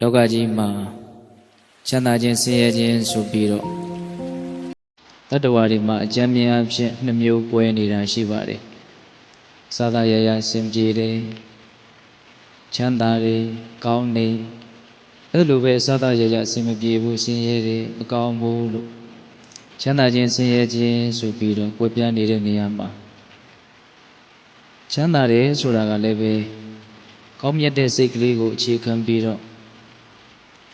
လောကကြီးမှာချမ်းသာခြင်းဆင်းရဲခြင်းဆိုပြီးတော့တတ္တဝါတွေမှာအကျဉ်းမြင်အဖြစ်နှစ်မျိုးကွဲနေတာရှိပါတယ်။သာသာရရစင်ပြေတယ်ချမ်းသာတယ်ကောင်းတယ်အဲ့လိုပဲသာသာရရစင်မပြေဘူးဆင်းရဲတယ်မကောင်းဘူးလို့ချမ်းသာခြင်းဆင်းရဲခြင်းဆိုပြီးတော့ကွဲပြားနေတဲ့နေရာမှာချမ်းသာတယ်ဆိုတာကလည်းပဲကောင်းမြတ်တဲ့စိတ်ကလေးကိုအခြေခံပြီးတော့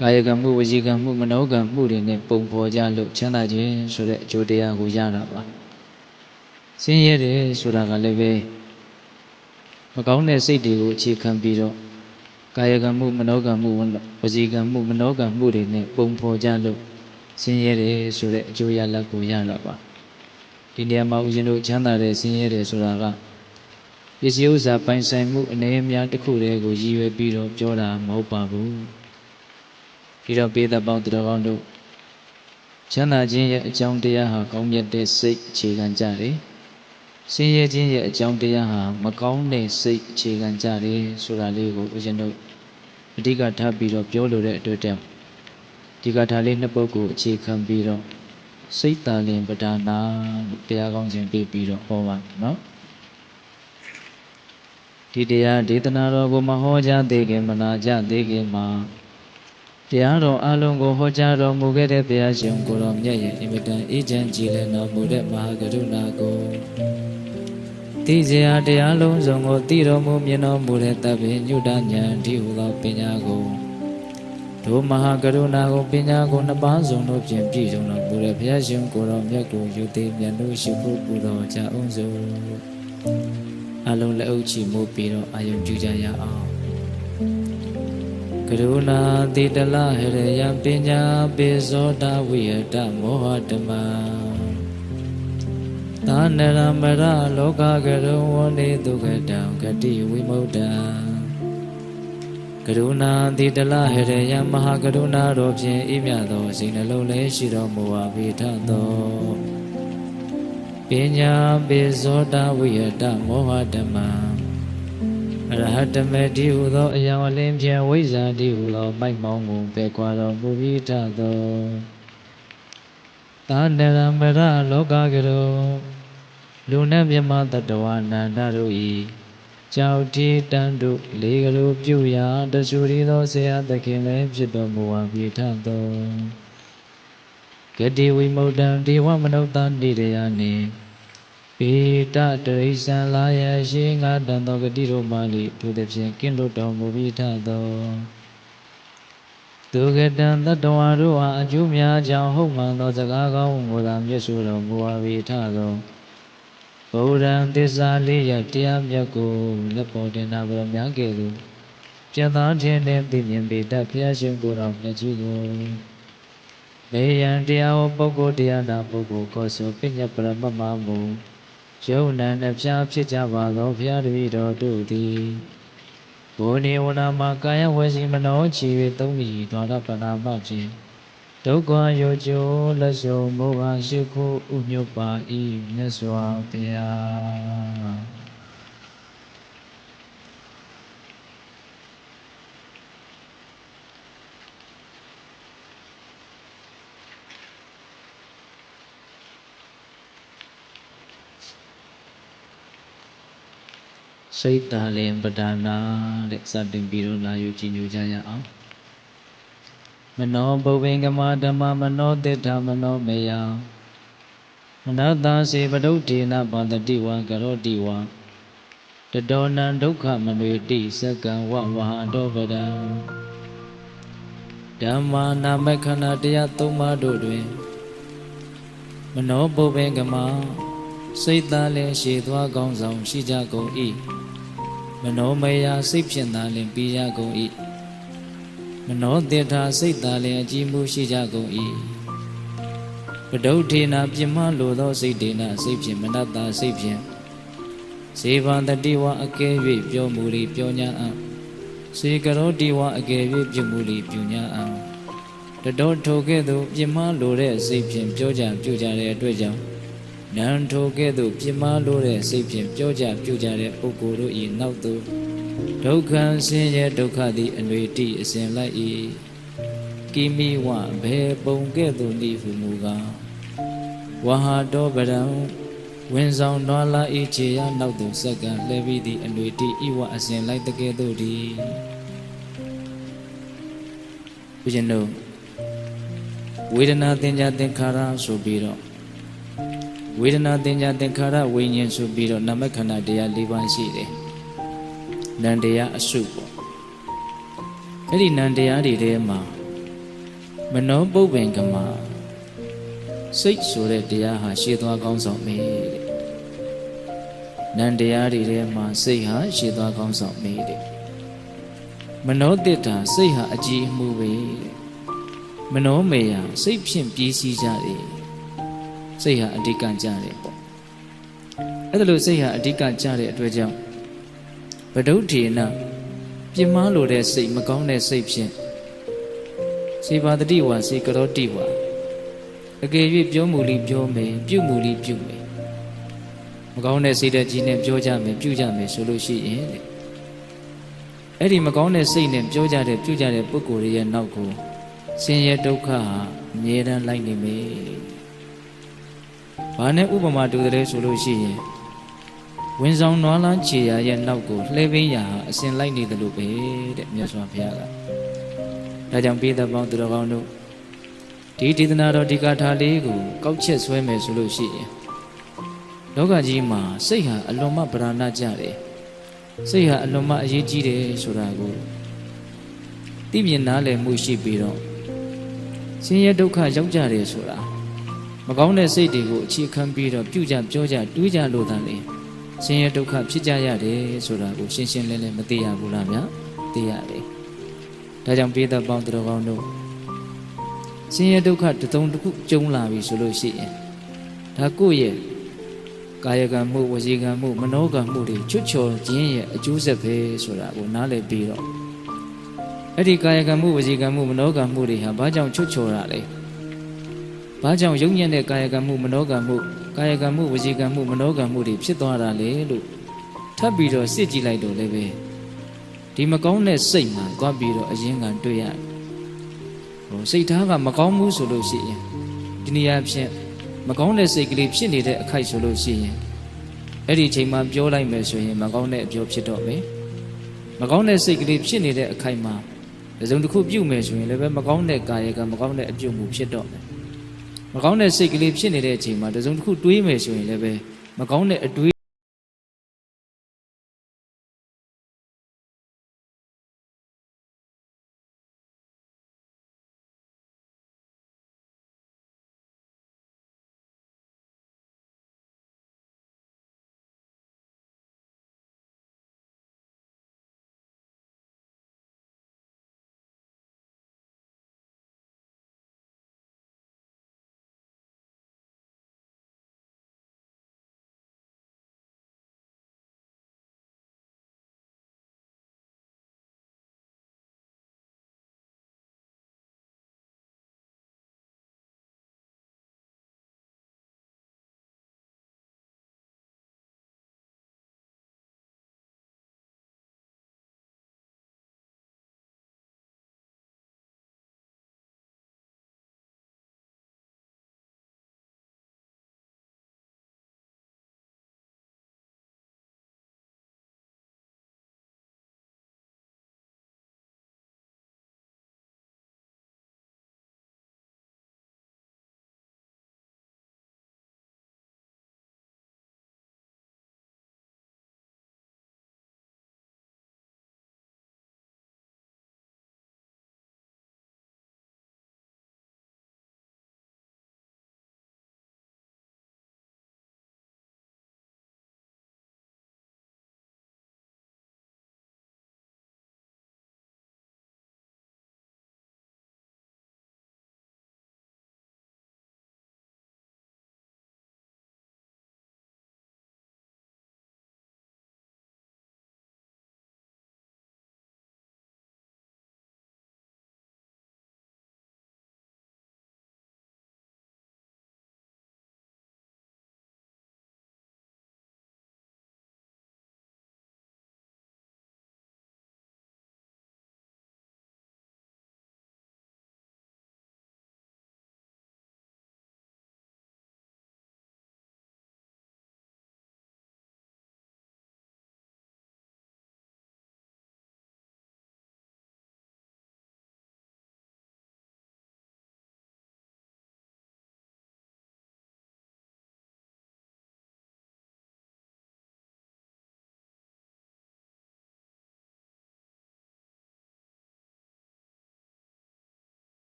ကာယကံမှုဝစီကံမှုမနောကံမှုတွေနဲ့ပုံဖော်ကြလို့ချမ်းသာခြင်းဆိုတဲ့အကျိုးတရားကိုရတာပါဆင်းရဲတယ်ဆိုတာကလည်းပဲမကောင်းတဲ့စိတ်တွေကိုအခြေခံပြီးတော့ကာယကံမှုမနောကံမှုဝစီကံမှုမနောကံမှုတွေနဲ့ပုံဖော်ကြလို့ဆင်းရဲတယ်ဆိုတဲ့အကျိုးရလဒ်ကိုရတာပါဒီနေရာမှာဦးဇင်းတို့ချမ်းသာတယ်ဆင်းရဲတယ်ဆိုတာကပစ္စည်းဥစ္စာပိုင်ဆိုင်မှုအနေအများတစ်ခုတည်းကိုရည်ရွယ်ပြီးတော့ပြောတာမဟုတ်ပါဘူးဒီတော့ပေသက်ပေါင်းတော်ကောင်းတို့ချမ်းသာခြင်းရဲ့အကြောင်းတရားဟာကောင်းမြတ်တဲ့စိတ်အခြေခံကြတယ်ဆင်းရဲခြင်းရဲ့အကြောင်းတရားဟာမကောင်းတဲ့စိတ်အခြေခံကြတယ်ဆိုတာလေးကိုဦးဇင်းတို့အဓိကထားပြီးတော့ပြောလိုတဲ့အတွက်ကြောင့်ဒီကထာလေးနှစ်ပုဒ်ကိုအခြေခံပြီးတော့စိတ်တာလင်ပဒါနာလို့တရားကောင်းခြင်းပြပြီးတော့ဟောပါနော်ဒီတရားဒေသနာတော်ကိုမဟောကြားသေးခင်မနာကြသေးခင်မှာတရားတော်အလုံးကိုဟောကြားတော်မူခဲ့တဲ့ဘုရားရှင်ကိုတော်မြတ်ရဲ့အင်မတန်အေးချမ်းကြည်လင်တော်မူတဲ့မဟာကရုဏာကိုသိစရာတရားလုံးစုံကိုသိတော်မူမြင်တော်မူတဲ့တပ္ပိညုတဉာဏ်ဒီဟူသောပညာကိုဒုမဟာကရုဏာကိုပညာကိုနှစ်ပါးစုံတို့ဖြင့်ပြည့်စုံတော်မူတဲ့ဘုရားရှင်ကိုတော်မြတ်ကိုယူသိမြတ်လို့ရှိဖို့ပူတော်ကြအောင်စို့အလုံးလက်အုပ်ချီမို့ပြီးတော့အာယုံပြုကြရအောင်ကရုဏာတိတလဟရယပညာပိဇောတဝိယတမောဟဓမ္မသာနရမရလောကကရုဝနေတုကတံဂတိဝိမု ക്ത ကရုဏာတိတလဟရယမဟာကရုဏာတော်ဖြင့်ဤမြတ်သောစိတ်နှလုံးလေးရှိတော်မူပါပေထသောပညာပိဇောတဝိယတမောဟဓမ္မအရဟတမေတိဟုသောအယောင်အလင်းဖြင့်ဝိဇ္ဇာတိဟုသောမိုက်မောင်းကိုပယ်ခွာတော်မူပြီးထသောသာနရမရလောကကရုလူနှင့်မြမတတဝနန္ဒတို့၏ကြောက်တိတန်တို့လေကလူပြုရာတဆူရီသောဆရာသခင်လည်းဖြစ်တော်မူပါပြီးထသောဂတိဝိမု ക്ത ံဒေဝမနုဿာနိရယနှင့်ပေတတရိစ္ဆန်လာရရှိငါတန်သောဂတိတို့မှလိထိုသဖြင့်ကင်းလွတ်တော်မူပြီးထသောသူကတံတတ္တဝါတို့အားအကျိုးများကြောင့်ဟုတ်မှန်သောစကားကောင်းကိုသာမြတ်စွာတော်မူပါပြီးထသောဗုဒ္ဓံသစ္စာလေးရတရားမြတ်ကိုလက်ပေါ်တင်နာတော်များကဲ့သို့ပြတ်သားခြင်းနှင့်သိမြင်ပေတတ်ဘုရားရှင်ကိုယ်တော်မြတ်ကြီးကိုမေယံတရားဟောပုဂ္ဂိုလ်တရားနာပုဂ္ဂိုလ်ကိုဆိုပညတ်ပရမတ်မမူယုံနံနှဖျားဖြစ်ကြပါသောဘုရားတပည့်တော်တို့သည်ဘုနေဝနာမှာကာယဝစီမနောချီ၍သုံးမိဒွါရပနာမဖြင့်ဒုက္ခရောကျိုးလက်ဆုံမောဟရှိခုဥညွတ်ပါ၏မြတ်စွာဘုရားစိတ်တာလင်ပဒါနာတဲ့စတင်ပြီးတော့လာယူကြည်ညိုကြရအောင်မနောဘုဗ္ဗင်္ဂမဓမ္မမနောတိဋ္ဌမနောမေယမနတစေပဒုဋ္ဌေနဘာတတိဝံကရောတိဝံတတောနံဒုက္ခမနွေတိစက္ကံဝဝဟာတောပဒံဓမ္မာနာမခန္ဓာတရားသုံးပါးတို့တွင်မနောဘုဗ္ဗင်္ဂမစိတ်သားလည်းရှည်သွားကောင်းဆောင်ရှိကြကုန်၏မနောမယစိတ်ဖြင့်သာလင်ပြီးရကုန်၏မနောတေထာစိတ်သာလင်အကြည်မှုရှိကြကုန်၏ပဒုဋ္ဌေနာပြမလိုသောစိတ်ဒေနာစိတ်ဖြင့်မနတ္တစိတ်ဖြင့်ဇေဘံတတိဝအကဲ၍ပြောမူလီပြောညာအံစေကရောတိဝအကဲ၍ပြုမူလီပြုညာအံတတော်ထိုကဲ့သို့ပြမလိုတဲ့စိတ်ဖြင့်ပြောကြပြုကြတဲ့အတွက်ကြောင့် နံထိုကဲ့သို့ပြင်းမာလို့တဲ့စိတ်ဖြင့်ပြောကြပြုကြတဲ့ပုဂ္ဂိုလ်တို့၏နောက်သို့ဒုက္ခဆင်းရဲဒုက္ခသည်အနှွေတိအစဉ်လိုက်၏ကိမိဝဘေပုံကဲ့သို့နိဟုမူကားဝဟာတောပရံဝင်ဆောင်တော်လာ၏ခြေရနောက်သို့စက္ကလှဲပြီးသည့်အနှွေတိဤဝအစဉ်လိုက်တကဲ့သို့သည်ဘုရင်တို့ဝေဒနာသင်္ကြန်သင်္ခါရဆိုပြီးတော့ဝေဒနာသင်္ကြန်သင်္ခါရဝိညာဉ်ဆိုပြီးတော့နာမခန္ဓာတရား၄ပါးရှိတယ်နံတရားအစုပေါ့အဲ့ဒီနံတရားတွေထဲမှာမနောပုပ္ပင်ကမစိတ်ဆိုတဲ့တရားဟာရှေ့သွားကောင်းဆောင်မေးတဲ့နံတရားတွေထဲမှာစိတ်ဟာရှေ့သွားကောင်းဆောင်မေးတဲ့မနောတိတ္တာစိတ်ဟာအကြည်အမှုပဲတဲ့မနောမေယစိတ်ဖြင့်ပြည့်စည်ကြတယ်စိတ်ဟာအဓိကကြတယ်ပေါ့အဲ့ဒါလို့စိတ်ဟာအဓိကကြတဲ့အတွက်ကြောင့်ဗဒုဋ္ဌေနပြင်းမာလို့တဲ့စိတ်မကောင်းတဲ့စိတ်ဖြင့်စေပါတတိဝါစေကရောတိဝါအကယ်၍ပြောမူလိပြောမယ်ပြုမူလိပြုမယ်မကောင်းတဲ့စိတ်တဲ့ကြီးနဲ့ပြောကြမယ်ပြုကြမယ်ဆိုလို့ရှိရင်တဲ့အဲ့ဒီမကောင်းတဲ့စိတ်နဲ့ပြောကြတဲ့ပြုကြတဲ့ပုဂ္ဂိုလ်ရဲ့နောက်ကိုဆင်းရဲဒုက္ခဟာအမြဲတမ်းလိုက်နေမယ်။ဘာနဲ့ဥပမာတူတယ်ဆိုလို့ရှိရင်ဝင်ဆောင်နွားလန်းခြေရာရဲ့နောက်ကိုလှဲပင်းရာဟာအစဉ်လိုက်နေတယ်လို့ပဲတဲ့မြတ်စွာဘုရားကဒါကြောင့်ပိဋကပေါင်းသူတော်ကောင်းတို့ဒီဒေသနာတော်ဒီကာထာလေးကိုကောက်ချက်ဆွဲမယ်ဆိုလို့ရှိရင်လောကကြီးမှာစိတ်ဟာအလွန်မှဗราဏကြတယ်စိတ်ဟာအလွန်မှအရေးကြီးတယ်ဆိုတာကိုသိမြင်နားလည်မှုရှိပြီးတော့ဆင်းရဲဒုက္ခရောက်ကြတယ်ဆိုတာမကောင်းတဲ့စိတ်တွေကိုအခြေခံပြီးတော့ပြုကြပြောကြတွေးကြလို့သာလေဆင်းရဲဒုက္ခဖြစ်ကြရတယ်ဆိုတာကိုရှင်းရှင်းလင်းလင်းမသိရဘူးလားဗျာသိရတယ်ဒါကြောင့်ပိဋကပေါင်းသူတော်ကောင်းတို့ဆင်းရဲဒုက္ခတစ်စုံတစ်ခုကြုံလာပြီဆိုလို့ရှိရင်ဒါကိုယ့်ရဲ့ကာယကံမှုဝစီကံမှုမနောကံမှုတွေချွတ်ချော်ခြင်းရဲ့အကျိုးဆက်ပဲဆိုတာကိုနားလည်ပြီးတော့အဲ့ဒီကာယကံမှုဝစီကံမှုမနောကံမှုတွေဟာဘာကြောင့်ချွတ်ချော်တာလဲဘာကြောင့်ယုံညံ့တဲ့ကာယကံမှုမနောကံမှုကာယကံမှုဝစီကံမှုမနောကံမှုတွေဖြစ်သွားတာလေလို့ထပ်ပြီးတော့စစ်ကြည့်လိုက်တော့လည်းပဲဒီမကောင်းတဲ့စိတ်မှသွားပြီးတော့အရင်ကတွေ့ရစိတ်ထားကမကောင်းဘူးဆိုလို့ရှိရင်ဒီနေရာဖြင့်မကောင်းတဲ့စိတ်ကလေးဖြစ်နေတဲ့အခိုက်ဆိုလို့ရှိရင်အဲ့ဒီအချိန်မှာပြောလိုက်မယ်ဆိုရင်မကောင်းတဲ့အပြောဖြစ်တော့မယ်မကောင်းတဲ့စိတ်ကလေးဖြစ်နေတဲ့အခိုက်မှာတစ်စုံတစ်ခုပြုမယ်ဆိုရင်လည်းပဲမကောင်းတဲ့ကာယကမကောင်းတဲ့အပြုမှုဖြစ်တော့မယ်မကောင်းတဲ့စိတ်ကလေးဖြစ်နေတဲ့အချိန်မှာတစ်စုံတစ်ခုတွေးမယ်ဆိုရင်လည်းပဲမကောင်းတဲ့အတွေး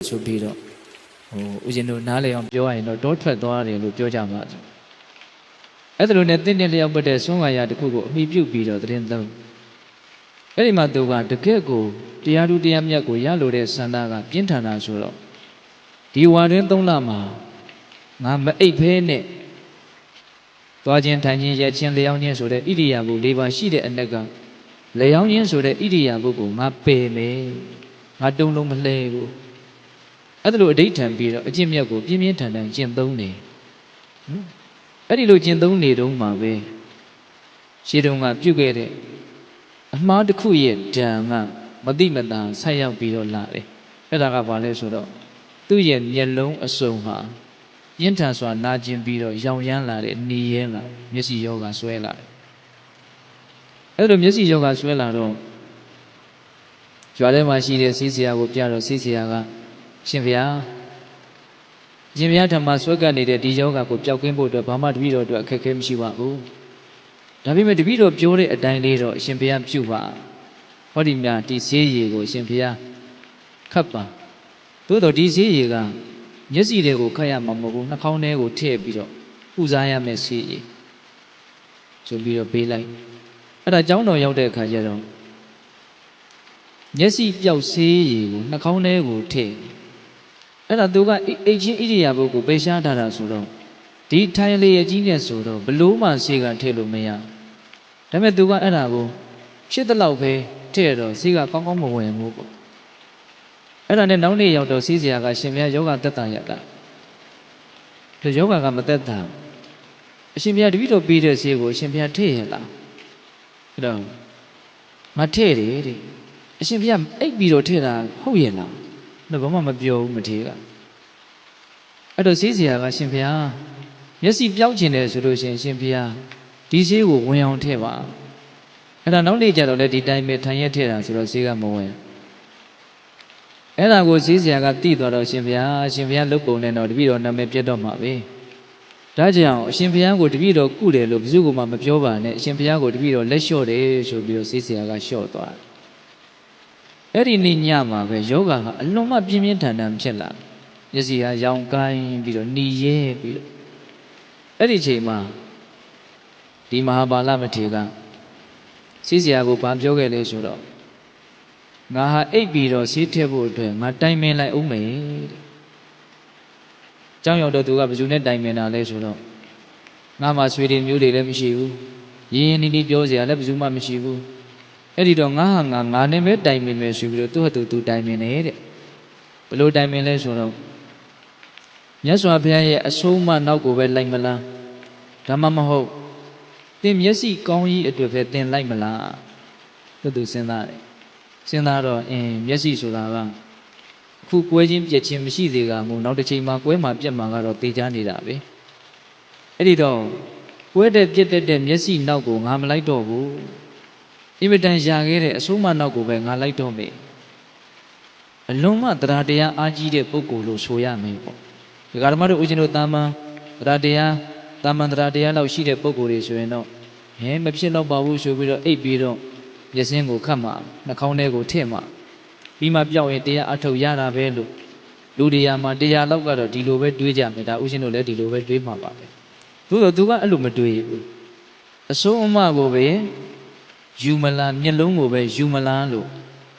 ဆိုပြီးတော့ဦးဇင်းတို့နားလည်အောင်ပြောရရင်တော့တောထွက်သွားတယ်လို့ပြောကြပါစို့အဲ့ဒါလိုနဲ့တင်းတင်းလျောက်ပတ်တဲ့ဆွမ်းဝါရတစ်ခုကိုအမိပြုတ်ပြီးတော့သတင်းသုံးအဲ့ဒီမှာသူကတကယ့်ကိုတရားသူတရားမြတ်ကိုရလို့တဲ့ဆန္ဒကပြင်းထန်တာဆိုတော့ဒီဝါတွင်3လမှာငါမအိပ်ဖဲနဲ့သွားခြင်းထိုင်ခြင်းရက်ခြင်းလျောင်းခြင်းဆိုတဲ့ဣရိယာပု၄ပါးရှိတဲ့အနက်ကလျောင်းခြင်းဆိုတဲ့ဣရိယာပုကိုငါပယ်မယ်ငါတုံလုံးမလှဲဘူးအဲ့ဒါလိုအဓိဋ္ဌံပြီးတော့အကျင့်မြတ်ကိုပြင်းပြင်းထန်ထန်ကျင့်သုံးနေအဲ့ဒီလိုကျင့်သုံးနေတုန်းမှာပဲရှင်းတုန်းကပြုခဲ့တဲ့အမှားတစ်ခုရဲ့ဓာန်ကမတိမတာဆက်ရောက်ပြီးတော့လာတယ်အဲ့ဒါကဘာလဲဆိုတော့သူ့ရဲ့မျက်လုံးအစုံဟာပြင်းထန်စွာနာကျင်ပြီးတော့ရောင်ရမ်းလာတဲ့နေရဲလာမျက်စိယောဂဆွဲလာတယ်အဲ့လိုမျက်စိယောဂဆွဲလာတော့ရွာထဲမှာရှိတဲ့ဆေးဆရာကိုပြတော့ဆေးဆရာကရှင်ဗျာရှင်ဗျာဓမ္မဆွဲကပ်နေတဲ့ဒီယောဂကိုပျောက်ကင်းဖို့အတွက်ဘာမှတပည့်တော်အတွက်အခက်အခဲမရှိပါဘူးဒါပေမဲ့တပည့်တော်ပြောတဲ့အတိုင်းလေးတော့ရှင်ဘုရားပြုပါဟောဒီမြဒီဆေးရည်ကိုရှင်ဘုရားခတ်ပါသို့တော်ဒီဆေးရည်ကမျက်စိတွေကိုခတ်ရမှာမဟုတ်ဘူးနှာခေါင်းထဲကိုထည့်ပြီးတော့ပူစားရမယ်ဆေးရည်ဆိုပြီးတော့ပေးလိုက်အဲ့ဒါကျောင်းတော်ရောက်တဲ့အခါကျတော့မျက်စိပျောက်ဆေးရည်ကိုနှာခေါင်းထဲကိုထည့်အဲ့ဒါသူကအိတ်ချင်းဣရိယာပုကိုပေးရှားထားတာဆိုတော့ဒီထိုင်လေအကြီးနဲ့ဆိုတော့ဘလို့မှဆေးကထည့်လို့မရဒါပေမဲ့သူကအဲ့ဒါကိုဖြစ်တဲ့လောက်ပဲထည့်တော့ဆေးကကောင်းကောင်းမဝင်ဘူးပေါ့အဲ့ဒါနဲ့နောက်နေ့ရောက်တော့ဆေးဆရာကရှင်ဘုရားယောဂသက်တာရတာဒီယောဂကမသက်တာအရှင်ဘုရားတပည့်တော်ပြီးတဲ့ဆေးကိုအရှင်ဘုရားထည့်ရလားအဲ့တော့ငါထည့်တယ်တဲ့အရှင်ဘုရားအိပ်ပြီးတော့ထည့်တာဟုတ်ရဲ့လားတော့ဘာမှမပြောဘူးမထေရကအဲ့တော့ဆေးဆရာကရှင်ဘုရားမျက်စိပျောက်ခြင်းတယ်ဆိုလို့ရှင်ရှင်ဘုရားဒီဆေးကိုဝင်အောင်ထည့်ပါအဲ့ဒါနောက်နေ့ကျတော့လေဒီတိုင်းပဲထိုင်ရက်ထည့်တာဆိုတော့ဆေးကမဝင်အဲ့ဒါကိုဆေးဆရာကတိသွားတော့ရှင်ဘုရားလုတ်ပုံနဲ့တော့တပည့်တော်နာမည်ပြတ်တော့မှာပဲဒါကြောင့်အရှင်ဘုရားကိုတပည့်တော်ကုတယ်လို့ဘယ်သူကမှမပြောပါနဲ့အရှင်ဘုရားကိုတပည့်တော်လက်လျှော့တယ်ဆိုပြီးတော့ဆေးဆရာကလျှော့သွားအဲ့ဒီနေ့ညမှာပဲယောဂကအလွန်မှပြင်းပြင်းထန်ထန်ဖြစ်လာမျက်စိဟာရောင်ကိုင်းပြီးတော့หนีရဲပြီးတော့အဲ့ဒီချိန်မှာဒီမဟာပါဠမထေရကဆေးဆရာကိုဘာပြောခဲ့လဲဆိုတော့ငါဟာအိပ်ပြီးတော့ဆေးထည့်ဖို့အတွက်ငါတိုင်ပင်လိုက်ဦးမယ်တဲ့။ကျောင်းရောက်တော့သူကဘယ်သူနဲ့တိုင်ပင်တာလဲဆိုတော့ငါမှဆွေတွေမျိုးတွေလည်းမရှိဘူး။ရင်းရင်းနှီးနှီးပြောစရာလည်းဘယ်သူမှမရှိဘူး။အဲ့ဒီတော့ငါနဲ့ပဲတိုင်ပင်မယ်ဆိုပြီးတော့သူ့ဟာသူတိုင်ပင်နေတဲ့။ဘလို့တိုင်ပင်လဲဆိုတော့မြတ်စွာဘုရားရဲ့အဆုံးအမနောက်ကိုပဲလိုက်မလား။ဒါမှမဟုတ်သင်မျက်စိကောင်းကြီးအတွက်ပဲသင်လိုက်မလား။သူစဉ်းစားတယ်။စဉ်းစားတော့မျက်စိဆိုတာကအခုကွဲချင်းပြက်ချင်းမရှိသေးကမို့နောက်တစ်ချိန်မှာကွဲမှာပြက်မှာကတော့တေချာနေတာပဲအဲ့ဒီတော့ကွဲတဲ့ပြက်တဲ့မျက်စိနောက်ကိုငါမလိုက်တော့ဘူးအင်မတန်ရှာခဲ့တဲ့အဆုံးမနောက်ကိုပဲငါလိုက်တော့မယ်အလုံးမတရားတရားအားကြီးတဲ့ပုဂ္ဂိုလ်လို့ဆိုရမယ်ပေါ့ဒီဃာရမတို့ဦးဇင်းတို့တာမန်တရားတရားတာမန်တရားတရားလောက်ရှိတဲ့ပုဂ္ဂိုလ်တွေဆိုရင်တော့မဖြစ်တော့ပါဘူးဆိုပြီးတော့အိပ်ပြီးတော့မျက်စင်းကိုခတ်မှနှာခေါင်းထဲကိုထည့်မှပြီးမှပြောက်ရင်တရားအထုတ်ရတာပဲလို့လူတရားမှာတရားလောက်ကတော့ဒီလိုပဲတွေးကြမယ်ဒါဥရှင်တို့လည်းဒီလိုပဲတွေးမှာပါပဲသို့တော့သူကအဲ့လိုမတွေးဘူးအဆုံးအမကိုပဲယူမလားမျက်လုံးကိုပဲယူမလားလို့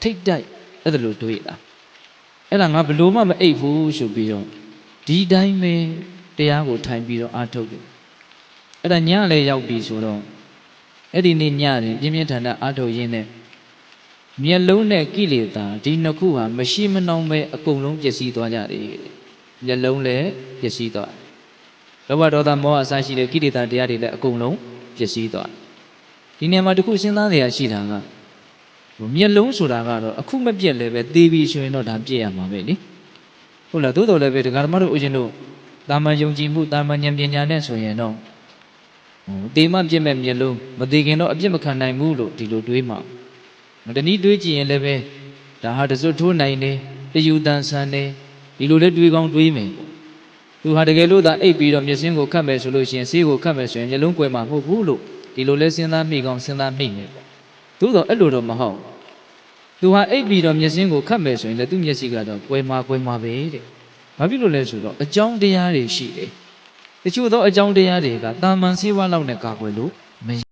ထိတ်တိုက်အဲ့ဒါလိုတွေးတာအဲ့ဒါငါဘလို့မှမအိပ်ဘူးဆိုပြီးတော့ဒီတိုင်းပဲတရားကိုထိုင်ပြီးတော့အထုတ်တယ်အဲ့ဒါညလည်းရောက်ပြီဆိုတော့အဲ့ဒီနေ့ညရင်ပြင်းပြင်းထန်ထန်အထုတ်ရင်းနဲ့မျက်လုံးနဲ့ကိလေသာဒီနှစ်ခုဟာမရှိမနှောင်းပဲအကုန်လုံးပျက်စီးသွားကြတယ်မျက်လုံးလည်းပျက်စီးသွားလောဘဒေါသမောဟအစရှိတဲ့ကိလေသာတရားတွေလည်းအကုန်လုံးပျက်စီးသွားဒီနေရာမှာတခုစဉ်းစားနေရရှိတာကမျက်လုံးဆိုတာကတော့အခုမပြက်လည်းပဲသေပြီဆိုရင်တော့ဒါပြည့်ရမှာပဲလေဟုတ်လားသို့တော်လည်းပဲဒကာဓမ္မတို့ဦးရှင်တို့တာမန်ယုံကြည်မှုတာမန်ဉာဏ်ပညာနဲ့ဆိုရင်တော့သေမှပြည့်မဲ့မျက်လုံးမသေးခင်တော့အပြစ်မခံနိုင်ဘူးလို့ဒီလိုတွေးမှာတနည်းတွေးကြည့်ရင်လည်းပဲဒါဟာတစွတ်ထိုးနိုင်တယ်တယူတန်ဆန်တယ်ဒီလိုလည်းတွေးကောင်းတွေးမယ်သူဟာတကယ်လို့သာအိပ်ပြီးတော့မျက်စင်းကိုခတ်မယ်ဆိုလို့ရှိရင်ဆေးကိုခတ်မယ်ဆိုရင်မျက်လုံးကွယ်မှာမဟုတ်ဘူးလို့ဒီလိုလဲစဉ်းစားမိကောင်းစဉ်းစားမိမယ်ပေါ့သို့တော့အဲ့လိုတော့မဟုတ် သူဟာအိပ်ပြီးတော့မျက်စင်းကိုခတ်မယ်ဆိုရင်လည်းသူ့မျက်စိကတော့ကွယ်မှာပဲတဲ့ဘာဖြစ်လို့လဲဆိုတော့အကြောင်းတရားတွေရှိတယ်တချို့သောအကြောင်းတရားတွေကတာမန်ဆေးဝါးလောက်နဲ့ကာကွယ်လို့မရ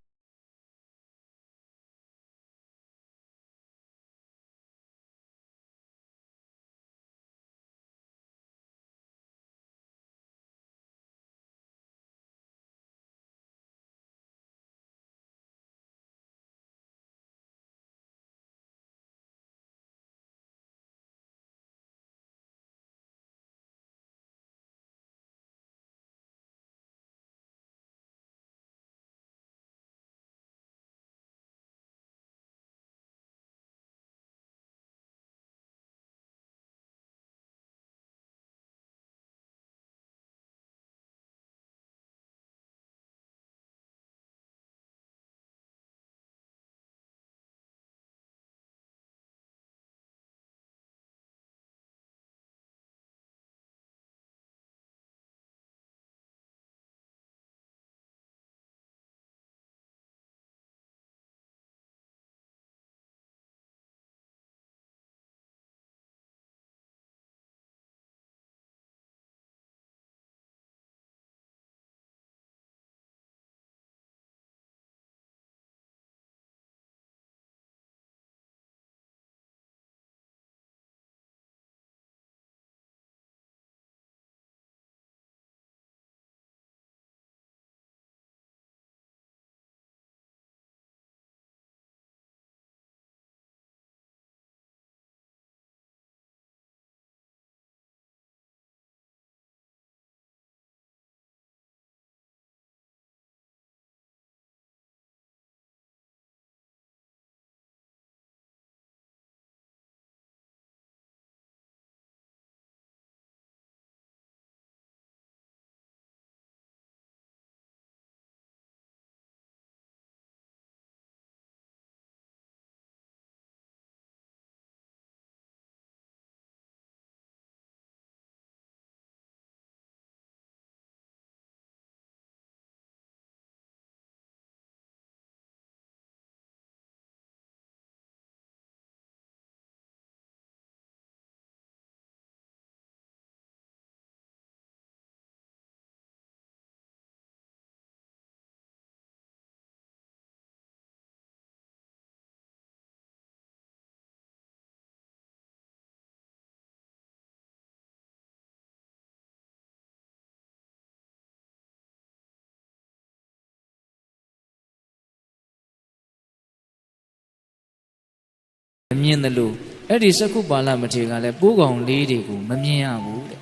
မြင်တယ်လို့အဲ့ဒီစက္ခုပါဠမထေရကလည်းပိုးကောင်လေးတွေကိုမမြင်ရဘူးတဲ့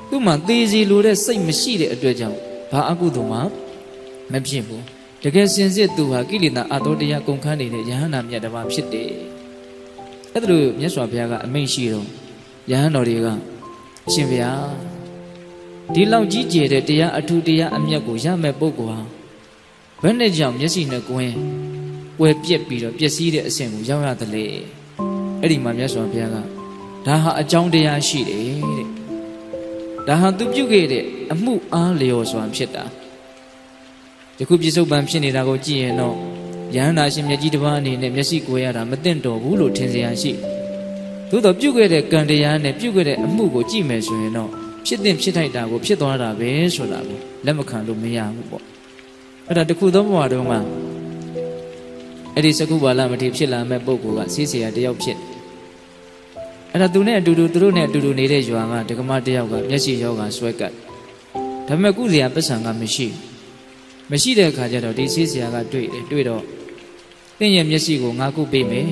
သူ့မှာသေစီလိုတဲ့စိတ်မရှိတဲ့အတွက်ကြောင့်ဘာအကုသိုလ်မှမဖြစ်ဘူးတကယ်စင်စစ်သူဟာကိလေသာအတောတရားကုန်ခန်းနေတဲ့ယဟန္တာမြတ်တစ်ပါးဖြစ်တယ်အဲ့ဒါလို့မြတ်စွာဘုရားကအမိန့်ရှိတော့ယဟန်တော်တွေကရှင်ဗျာဒီလောက်ကြီးကျယ်တဲ့တရားအထူးတရားအမြတ်ကိုရမဲ့ပုဂ္ဂိုလ်ဟာဘယ်နဲ့ကြောင့်မျက်စိနဲ့ကွင်းကွယ်ပြက်ပြီးတော့ပျက်စီးတဲ့အဆင့်ကိုရောက်ရတယ်လေအဲ့ဒီမှာမြတ်စွာဘုရားကဒါဟာအကြောင်းတရားရှိတယ်တဲ့ဒါဟာသူပြုခဲ့တဲ့အမှုအားလျော်စွာဖြစ်တာဒီခုပြစ္ဆုတ်ပံဖြစ်နေတာကိုကြည့်ရင်တော့ယဟန္တာရှင်မြတ်ကြီးတစ်ပါးအနေနဲ့မျက်စိကိုရတာမသင့်တော်ဘူးလို့ထင်စရာရှိသို့တော့ပြုခဲ့တဲ့ကံတရားနဲ့ပြုခဲ့တဲ့အမှုကိုကြည့်မယ်ဆိုရင်တော့ဖြစ်တဲ့ဖြစ်ထိုက်တာကိုဖြစ်သွားတာပဲဆိုတာကိုလက်မခံလို့မရဘူးပေါ့အဲ့ဒါတခုသောဘဝတုန်းကအဲ့ဒီစကုပါဠမထေရဖြစ်လာမဲ့ပုဂ္ဂိုလ်ကဆေးဆရာတယောက်ဖြစ်အဲ့ဒါသူတို့နဲ့အတူတူနေတဲ့ရွာကဒကမတယောက်ကမျက်စိယောဂါဆွဲကတ်ဒါပေမဲ့ကုစရာပတ်စံကမရှိတဲ့အခါကျတော့ဒီဆေးဆရာကတွေ့တော့သင်ရဲ့မျက်စိကိုငါကုပေးမယ်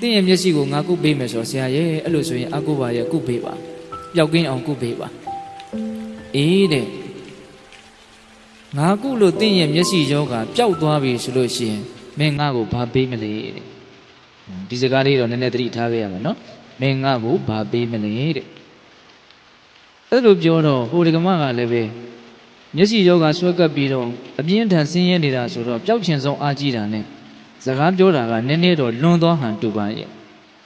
သင်ရဲ့မျက်စိကိုငါကုပေးမယ်ဆိုဆရာရဲ့အဲ့လိုဆိုရင်အကုပါရဲ့ကုပေးပါပျောက်ကင်းအောင်ကုပေးပါအေးတဲ့ငါကုလို့သင်ရဲ့မျက်စိယောဂါပျောက်သွားပြီဆိုလို့ရှိရင်မင်းငါ့ကိုဘာပေးမလဲတဲ့ဒီစကားလေးတော့နည်းနည်းသတိထားခဲ့ရမယ်နော်မင်းငါ့ကိုဘာပေးမလဲတဲ့အဲ့လိုပြောတော့ဟိုဒကမကလည်းပဲမျက်စိယောဂါဆွဲကပ်ပြီးတော့အပြင်းထန်ဆင်းရဲနေတာဆိုတော့ပျောက်ချင်ဆုံးအားကြီးတာနဲ့စကားပြောတာကနည်းနည်းတော့လွန်သွားဟန်တူပါရဲ့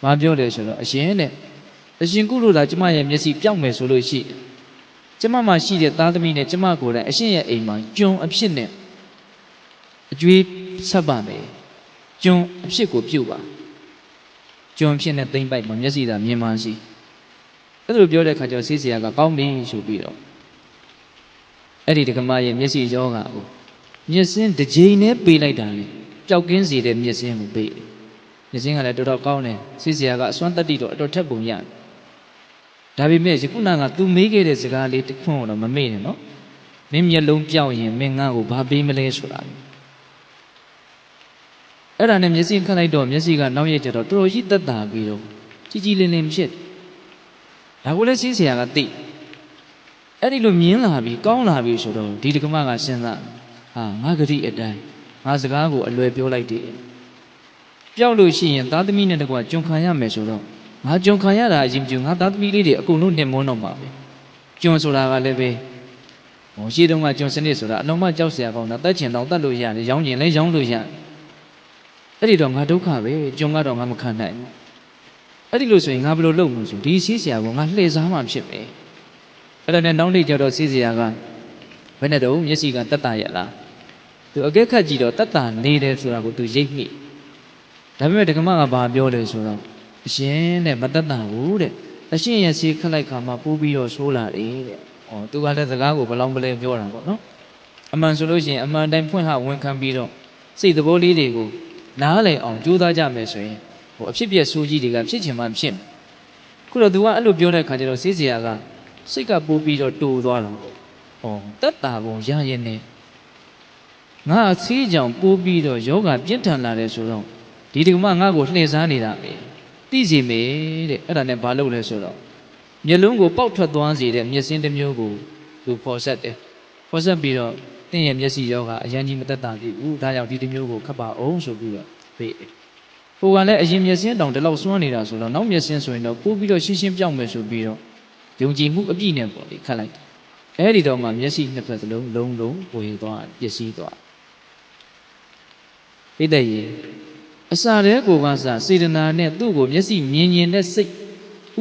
ဘာပြောလဲဆိုတော့အရှင်ကုလို့သာကျမရဲ့မျက်စိပျောက်မယ်ဆိုလို့ရှိကျမမှာရှိတဲ့သားသမီးနဲ့ကျမကိုယ်တိုင်အရှင်ရဲ့အိမ်မှာကျွန်အဖြစ်နဲ့အကျွေးဆက်ပါမယ်ကျွန်အဖြစ်ကိုပြုတ်ပါ ကျွန်ဖြစ်နေသိမ့်ပိုက်မှာမျက်စိသာမြင်မှရှိအဲ့လိုပြောတဲ့ခါကျတော့ဆေးဆရာကကောင်းပြီဆိုပြီးတော့အဲ့ဒီဒကမရဲ့မျက်စိယောဂါကိုမျက်စင်းတစ်ကြိမ်နဲ့ပေးလိုက်တာလေပျောက်ကင်းစေတဲ့မျက်စင်းကိုပေးတယ်မျက်စင်းကလည်းတော်တော်ကောင်းတယ်ဆေးဆရာကအစွမ်းတတ္တိတော့အတော်ထက်ပုံရတယ်ဒါပေမဲ့ယခုနကသူမေးခဲ့တဲ့စကားလေးတစ်ခွန်းတော့မမေ့နဲ့နော်မင်းမျက်လုံးပြောက်ရင်မင်းငါ့ကိုဘာပေးမလဲဆိုတာအဲ့ဒါနဲ့မျက်စိခတ်လိုက်တော့မျက်စိကနောက်ရက်ကျတော့တော်တော်ကြီးတက်တာပြီးတော့ကြီးကြီးလင်းလင်းဖြစ်ဒါကိုလည်းဆေးဆရာကသိအဲ့ဒီလိုမြင်လာပြီးကောင်းလာပြီးဆိုတော့ဒီဒကမကစဉ်းစားဟာငါဂတိအတိုင်းငါစကားကိုအလွယ်ပြောလိုက်တယ်ပျောက်လို့ရှိရင်သားသမီးနဲ့တကွာကျွန်ခံရမယ်ဆိုတော့ငါကျွန်ခံရတာအရင်ကျငါသားသမီးလေးတွေအကုန်လုံးနှင်မွန်းတော့မှာပဲကျွန်ဆိုတာကလည်းပဲဟိုရှိတုန်းကကျွန်စနစ်ဆိုတာအလုံးမကြောက်เสียကောင်းတာတတ်ချင်တော့တတ်လို့ရတယ်ရောင်းကျင်လဲရောင်းလို့ရအဲ့ဒီတော့ငါဒုက္ခပဲကျွန်ကတော့ငါမခံနိုင်ဘူးအဲ့ဒီလို့ဆိုရင်ငါဘယ်လိုလုပ်မလို့ဆိုဒီဆေးဆရာကငါလှည့်စားမှဖြစ်ပဲအဲ့ဒါနဲ့နောက်နေ့ကျတော့ဆေးဆရာကဘယ်နဲ့တော့မျက်စိကတက်တာရလားသူအကဲခတ်ကြည့်တော့တက်တာနေတယ်ဆိုတာကိုသူရိပ်မိဒါပေမဲ့ဒကမကဘာပြောလဲဆိုတော့အရှင်တဲ့မတက်တာဘူးတဲ့အရှင်ရဲ့ဆေးခက်လိုက်ခါမှပိုးပြီးတော့ဆိုးလာတယ်တဲ့ဩသူကလည်းစကားကိုဘလောင်ပလဲပြောတာပေါ့နော်အမှန်ဆိုလို့ရှိရင်အမှန်တိုင်းဖွင့်ဟဝန်ခံပြီးတော့စိတ်သဘောလေးတွေကိုနားလည်အောင်ကြိုးစားကြမယ်ဆိုရင်ဟိုအဖြစ်ပြက်ဆိုးကြီးတွေကဖြစ်ချင်မှဖြစ်မယ်ခုတော့သူကအဲ့လိုပြောတဲ့ခါကျတော့ဆေးဆရာကစိတ်ကပိုးပြီးတော့တူသွားတာပေါ့ဩတက်တာပုံရရင်နဲ့ငါဆေးကြောင်ပိုးပြီးတော့ယောဂပြင်းထန်လာတယ်ဆိုတော့ဒီဒီကမှငါ့ကိုလှည့်စားနေတာပဲသိစီမေတဲ့အဲ့ဒါနဲ့ဘာလုပ်လဲဆိုတော့မျက်လုံးကိုပေါက်ထွက်သွားစေတဲ့မျက်စင်းတစ်မျိုးကိုသူဖော်ဆက်တယ်ဖော်ဆက်ပြီးတော့တင့်ရဲ့မျက်စိယောဂအရင်ကြီးမတက်တာသေးဘူးဒါကြောင့်ဒီတစ်မျိုးကိုခတ်ပါအောင်ဆိုပြီးတော့ပေးတယ်ဟိုကလည်းအရင်မျက်စင်းတောင်ဒီလောက်စွမ်းနေတာဆိုတော့နောက်မျက်စင်းဆိုရင်တော့ပိုးပြီးတော့ရှင်းရှင်းပြောင်းမယ်ဆိုပြီးတော့ယုံကြည်မှုအပြည့်နဲ့ပေါ့လေခတ်လိုက်အဲ့ဒီတော့မှမျက်စိနှစ်ဖက်စလုံးလုံးလုံးဝေသွားပျက်စီးသွားဣတရေအစာတဲကိုကစားစေတနာနဲ့သူ့ကိုမျက်စိမြင်မြင်နဲ့စိတ်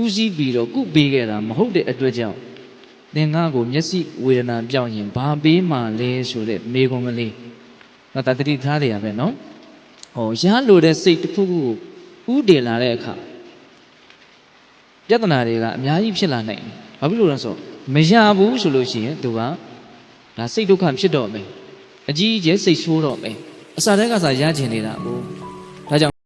ဦးစီးပြီးတော့ကုပေးခဲ့တာမဟုတ်တဲ့အတွက်ကြောင့်သင်္ကားကိုမျက်စိဝေဒနာပြောင်းရင်ဘာပေးမှလဲဆိုတဲ့မေခွန်းကလေးတော့တတိထားတယ်ရပဲနော်ဟောရလို့တဲ့စိတ်တစ်ခုခုကိုဥတည်လာတဲ့အခါပြဿနာတွေကအများကြီးဖြစ်လာနိုင်တယ်ဘာဖြစ်လို့လဲဆိုမရဘူးဆိုလို့ရှိရင်သူကဒါစိတ်ဒုက္ခဖြစ်တော့မယ်အကြီးအကျယ်စိတ်ဆိုးတော့မယ်အစာတဲကစားရချင်နေတာကိုဒါကြောင့်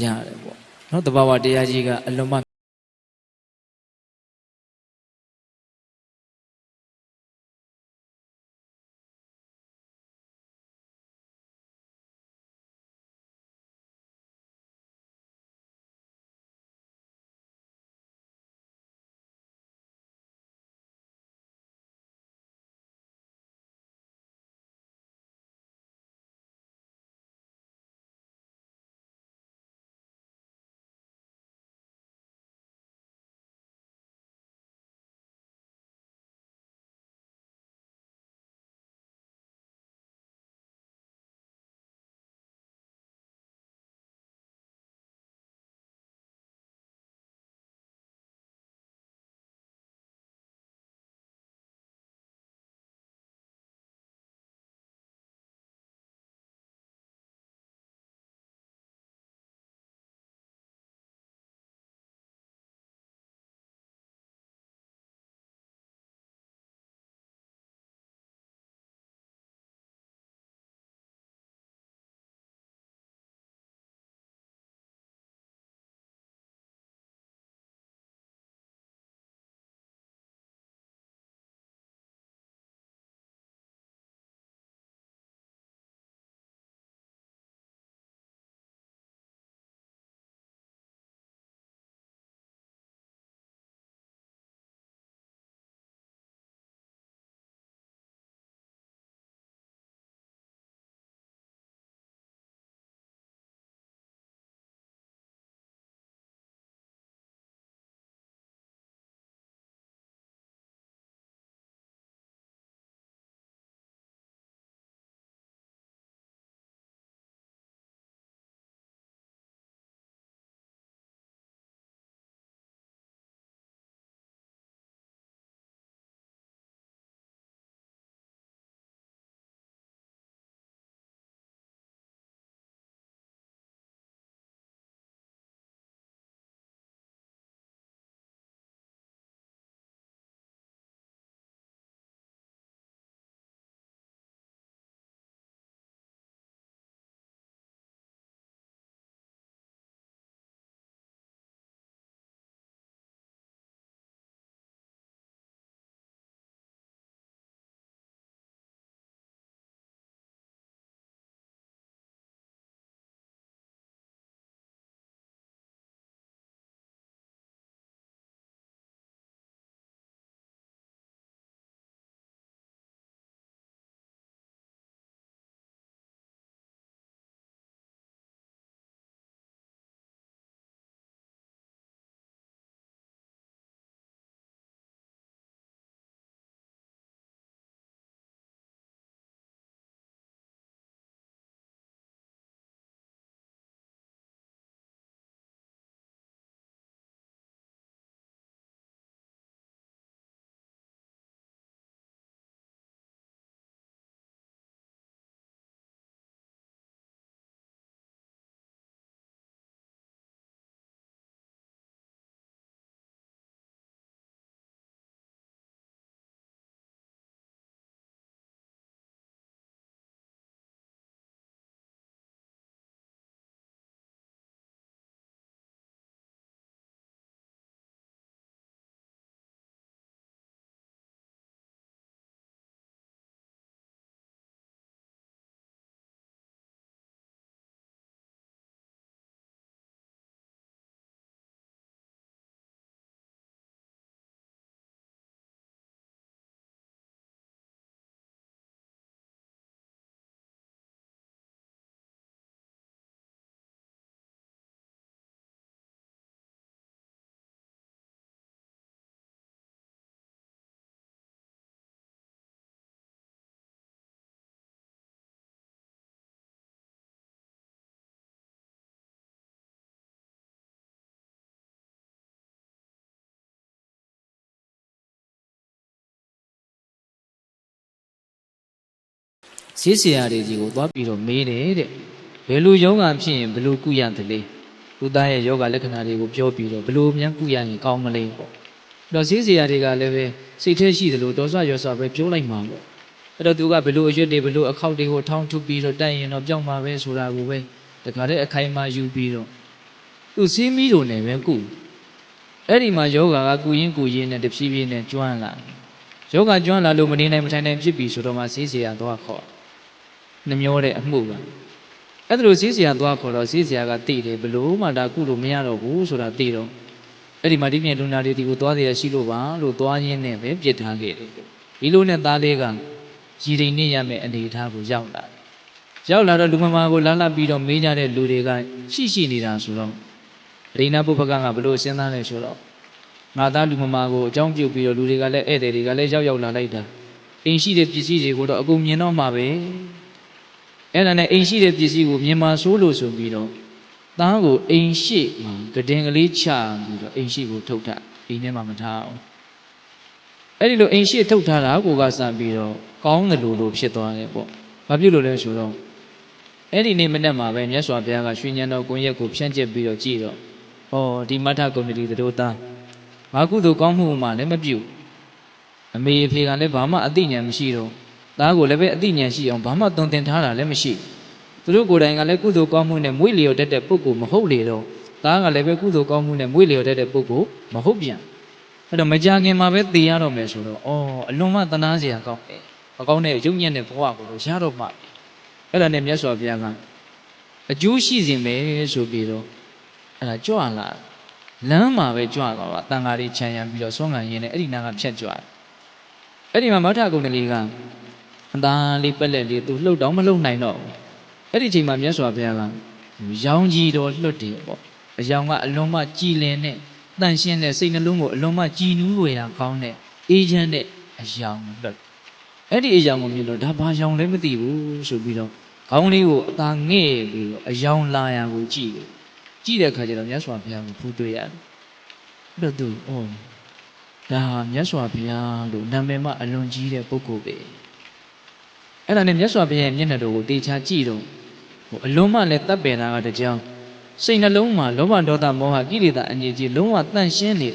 ရတယ်ပေါ့နော်တဘာဝတရားကြီးကအလုံးမဈေးဆရာတွေကြီးကိုသွားပြီးတော့မေးတယ်တဲ့ဘယ်လိုယောဂဖြစ်ရင်ဘယ်လိုကုရသလဲလူသားရဲ့ယောဂလက္ခဏာတွေကိုပြောပြီးတော့ဘယ်လိုများကုရရင်ကောင်းမလဲပေါ့အဲ့တော့ဈေးဆရာတွေကလည်းပဲစိတ်ထဲရှိသလိုဒေါသရောစပဲပြောလိုက်မှာပေါ့အဲ့တော့သူကဘယ်လိုအရွက်တွေဘယ်လိုအခောက်တွေကိုထောင်းထုပြီးတော့တိုက်ရင်တော့ပြောင်းမှာပဲဆိုတာကိုပဲတခါတည်းအခိုင်အမာယူပြီးတော့ သူစင်းမီတို့နဲ့ပဲကုအဲ့ဒီမှာယောဂါကကုရင်းနဲ့တဖြည်းဖြည်းနဲ့ကျွမ်းလာယောဂါကျွမ်းလာလို့မနေနိုင်မထိုင်နိုင်ဖြစ်ပြီဆိုတော့မှဆေးဆရာသွားခေါ်နှမျောတဲ့အမှုကအဲ့ဒါလို့ဆေးဆရာသွားခေါ်တော့ဆေးဆရာကသိတယ်ဘလို့မှဒါကုလို့မရတော့ဘူးဆိုတာသိတော့အဲ့ဒီမှာဒီပြင်လူနာတွေဒီကိုသွားရရှိလို့ပါလို့သွားရင်းနဲ့ပဲပြစ်ထားခဲ့တယ်ဒီလိုနဲ့သားလေးကရည်တိမ်နေရမယ်အနေအထားကိုရောက်လာတော့လူမမာကိုလာပြီးတော့မေးကြတဲ့လူတွေကရှိနေတာဆိုတော့ရိဏပုပ္ပကဘလို့စဉ်းစားလဲဆိုတော့ငါသားလူမမာကိုအကြောင်းပြုပြီးတော့လူတွေကလည်းဧည့်သည်တွေကလည်းရောက်လာလိုက်တာအိမ်ရှိတဲ့ပစ္စည်းတွေကိုတော့အကုန်မြင်တော့မှာပဲအဲ့ဒါနဲ့အိမ်ရှိတဲ့ပစ္စည်းကိုမြင်မှာဆိုလို့ဆိုပြီးတော့သားကိုအိမ်ရှိမှာကဒင်ကလေးချပြီးတော့အိမ်ရှိကိုထုတ်ထားအိမ်ထဲမှာမထားအောင်အဲ့ဒီလိုအိမ်ရှိထုတ်ထားတာကိုကစပြီးတော့ကောင်းတယ်လို့ဖြစ်သွားတယ်ပေါ့ဘာဖြစ်လို့လဲဆိုတော့အဲ့ဒီနေ့မနေ့မှာပဲမြတ်စွာဘုရားကရွှေဉဏ်တော်ကိုရက်ကိုဖြန့်ကျက်ပြီးတော့ကြည့်တော့ဟောဒီမထကုဏ္ဏတိတို့သားဘာကုသိုလ်ကောင်းမှုမှလည်းမပြုအမေအဖေကလည်းဘာမှအသိဉာဏ်မရှိတော့သားကိုလည်းပဲအသိဉာဏ်ရှိအောင်ဘာမှသွန်သင်ထားတာလည်းမရှိသူတို့ကိုယ်တိုင်ကလည်းကုသိုလ်ကောင်းမှုနဲ့မွေးလျော်တတ်တဲ့ပုဂ္ဂိုလ်မဟုတ်လေတော့သားကလည်းပဲကုသိုလ်ကောင်းမှုနဲ့မွေးလျော်တတ်တဲ့ပုဂ္ဂိုလ်မဟုတ်ပြန်အဲ့တော့မကြခင်မှာပဲသိရတော့မယ်ဆိုတော့အလွန်မှသနာစရာကောင်းတယ်မကောင်းတဲ့ရုပ်ညံ့တဲ့ဘဝကိုရတော့မှအဲ့ဒါနဲ့မြတ်စွာဘုရားကအကျိုးရှိစေမယ်ဆိုပြီးတော့အဲ့ဒါကြွလာလမ်းမှာပဲကြွသွားတာတန်ဃာတွေခြံရံပြီးတော့ဆွမ်းခံရင်းနဲ့အဲ့ဒီနာကဖြတ်ကြွတယ်အဲ့ဒီမှာမောထကုဏ္ဏလေးကအသားလေးပက်လက်လေးသူလှုပ်တော့မလှုပ်နိုင်တော့ဘူးအဲ့ဒီချိန်မှာမြတ်စွာဘုရားကရောင်ကြီးတော်လွတ်တယ်ပေါ့အယောင်ကအလွန်မှကြည်လင်တဲ့တန့်ရှင်းတဲ့စိတ်နှလုံးကိုအလွန်မှကြည်နူးဝေရာကောင်းတဲ့အေးချမ်းတဲ့အယောင်လွတ်အဲ့ဒီအယောင်ကိုမြင်တော့ဒါဘာယောင်လဲမသိဘူးဆိုပြီးတော့ခေါင်းလေးကိုအသာငဲ့ပြီးတော့အယောင်လာရန်ကိုကြည့်တဲ့အခါကျတော့မြတ်စွာဘုရားကိုဖူးတွေ့ရတယ်အဲ့တော့သူဒါမြတ်စွာဘုရားလို့နာမည်မှအလွန်ကြီးတဲ့ပုဂ္ဂိုလ်ပဲအဲ့ဒါနဲ့မြတ်စွာဘုရားရဲ့မျက်နှာတော်ကိုတေချာကြည့်တော့အလွန်မှလည်းတပ်ပယ်တာကတကြောင်စိတ်နှလုံးမှာလောဘဒေါသမောဟကိလေသာအငြိကြီးလုံးဝတန့်ရှင်းနေ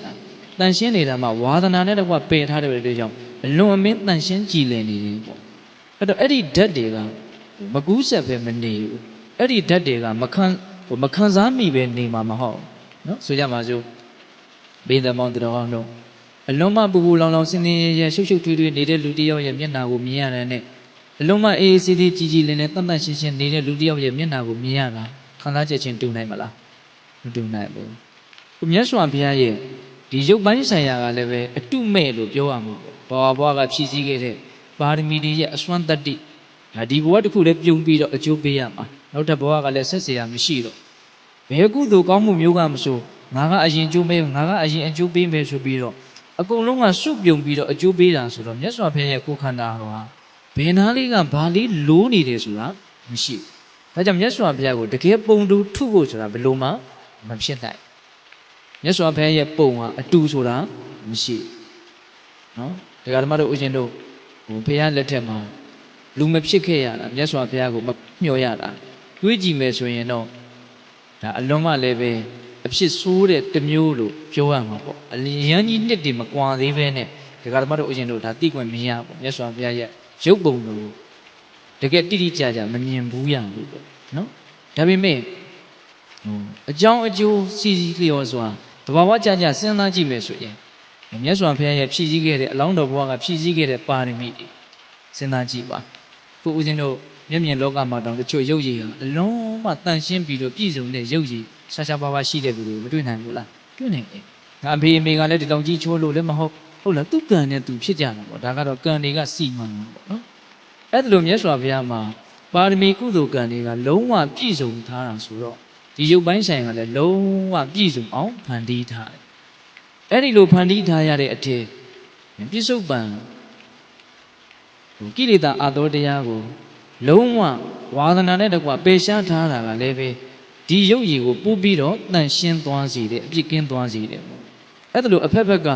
တာမှဝါဒနာနဲ့တကွပယ်ထားတဲ့အတွက်ကြောင့်အလွန်အမင်းတန့်ရှင်းကြည်လင်နေတယ်ပေါ့အဲ့တော့အဲ့ဒီဓာတ်တွေကမကူးဆက်ပဲမနေဘူးအဲ့ဒီဓာတ်တွေကမခံစားမိပဲနေမှာမဟုတ်နော်ဆိုကြပါစို့ဘိဓမ္မောင်တော်ကောင်းတို့အလွန်မှပူပူလောင်လောင်စင်စင်ရဲရှုပ်ရှုပ်ထွေးထွေးနေတဲ့လူတစ်ယောက်ရဲ့မျက်နှာကိုမြင်ရတယ်နဲ့အလွန်မှအေးအေးဆေးဆေးကြည်ကြည်လင်လင်တန့်တန့်ရှင်းရှင်းနေတဲ့လူတစ်ယောက်ရဲ့မျက်နှာကိုမြင်ရတာခံစားချက်ချင်းတူနိုင်မလားမတူနိုင်ဘူးခုမြတ်စွာဘုရားရဲ့ဒီရုပ်ပိုင်းဆိုင်ရာကလည်းပဲအတုမဲ့လို့ပြောရမှာပေါ့ဘဝကဖြည့်ဆည်းခဲ့တဲ့ပါရမီတွေရဲ့အစွမ်းတတ္တိဒီဘဝတစ်ခုလည်းပြုံပြီးတော့အကျိုးပေးရမှာနောက်ထပ်ဘဝကလည်းဆက်เสียမရှိတော့ဘယ်ကုသိုလ်ကောင်းမှုမျိုးကမဆိုငါကအရင်ကျိုးပေးငါကအရင်အကျိုးပေးမယ်ဆိုပြီးတော့အကုန်လုံးကစုပြုံပြီးတော့အကျိုးပေးတာဆိုတော့မြတ်စွာဘုရားရဲ့ကိုယ်ခန္ဓာတော်ဟာဘယ်နာလေးကဘာလေးလိုးနေတယ်ဆိုတာမရှိဘူးဒါကြောင့်မြတ်စွာဘုရားကိုတကယ်ပုံတူထုဖို့ဆိုတာဘယ်လိုမှမဖြစ်နိုင်မြတ်စွာဘုရားရဲ့ပုံဟာအတူဆိုတာမရှိနော်ဒကာဓမ္မတို့ဦးဇင်းတို့ဘုရားလက်ထက်မှာလူမဖြစ်ခဲ့ရတာမြတ်စွာဘုရားကိုမမျှော်ရတာတွေးကြည့်မယ်ဆိုရင်တော့ဒါအလွန်မှလည်းပဲအဖြစ်ဆိုးတဲ့တစ်မျိုးလို့ပြောရမှာပေါ့အလျံကြီးနှစ်တည်းမကွာသေးပဲနဲ့ဒကာဓမ္မတို့ဦးဇင်းတို့ဒါသိခွင့်မရဘူးမြတ်စွာဘုရားရဲ့ရုပ်ပုံတော်တကယ်တိတိကျကျမမြင်ဘူးရဘူးပေါ့နော်ဒါပေမဲ့အကြောင်းအကျိုးစီစီလျော်စွာတဘာဝကြကြစဉ်းစားကြည့်မယ်ဆိုရင်မြတ်စွာဘုရားရဲ့ဖြည့်ဆည်းခဲ့တဲ့အလောင်းတော်ဘုရားကဖြည့်ဆည်းခဲ့တဲ့ပါရမီတွေစဉ်းစားကြည့်ပါခုဦးဇင်းတို့မျက်မြင်လောကမှာတောင်တချို့ရုပ်ရည်ဟာအလုံးမှတန်ရှင်းပြီးတော့ပြည့်စုံတဲ့ရုပ်ရည်ရှားရှားပါးပါးရှိတဲ့သူတွေမတွေ့နိုင်ဘူးလားတွေ့နိုင်တယ်ငါအဖေအမေကလည်းဒီတောင်ကြီးချိုးလို့လည်းမဟုတ်လားသူကံနဲ့သူဖြစ်ကြတာပေါ့ဒါကတော့ကံတွေကစီမံတာပေါ့နော်အဲ့ဒါလိုမြတ်စွာဘုရားမှာပါရမီကုသိုလ်ကံတွေကလုံးဝပြည့်စုံထားတာဆိုတော့ဒီရုပ်ပိုင်းဆိုင်ကလည်းလုံးဝပြည့်စုံအောင်ဖန်တီးထားတယ်အဲ့ဒီလိုဖန်တီးထားရတဲ့အထက်ပြစ္ဆုတ်ပံကိလေသာအသောတရားကိုလုံးဝဝါဒနာနဲ့တကွပယ်ရှားထားတာကလည်းပဲဒီရုပ်ရည်ကိုပို့ပြီးတော့တန့်ရှင်းသွားစေတယ်အပြစ်ကင်းသွားစေတယ်အဲ့ဒါလိုအဖက်ဖက်က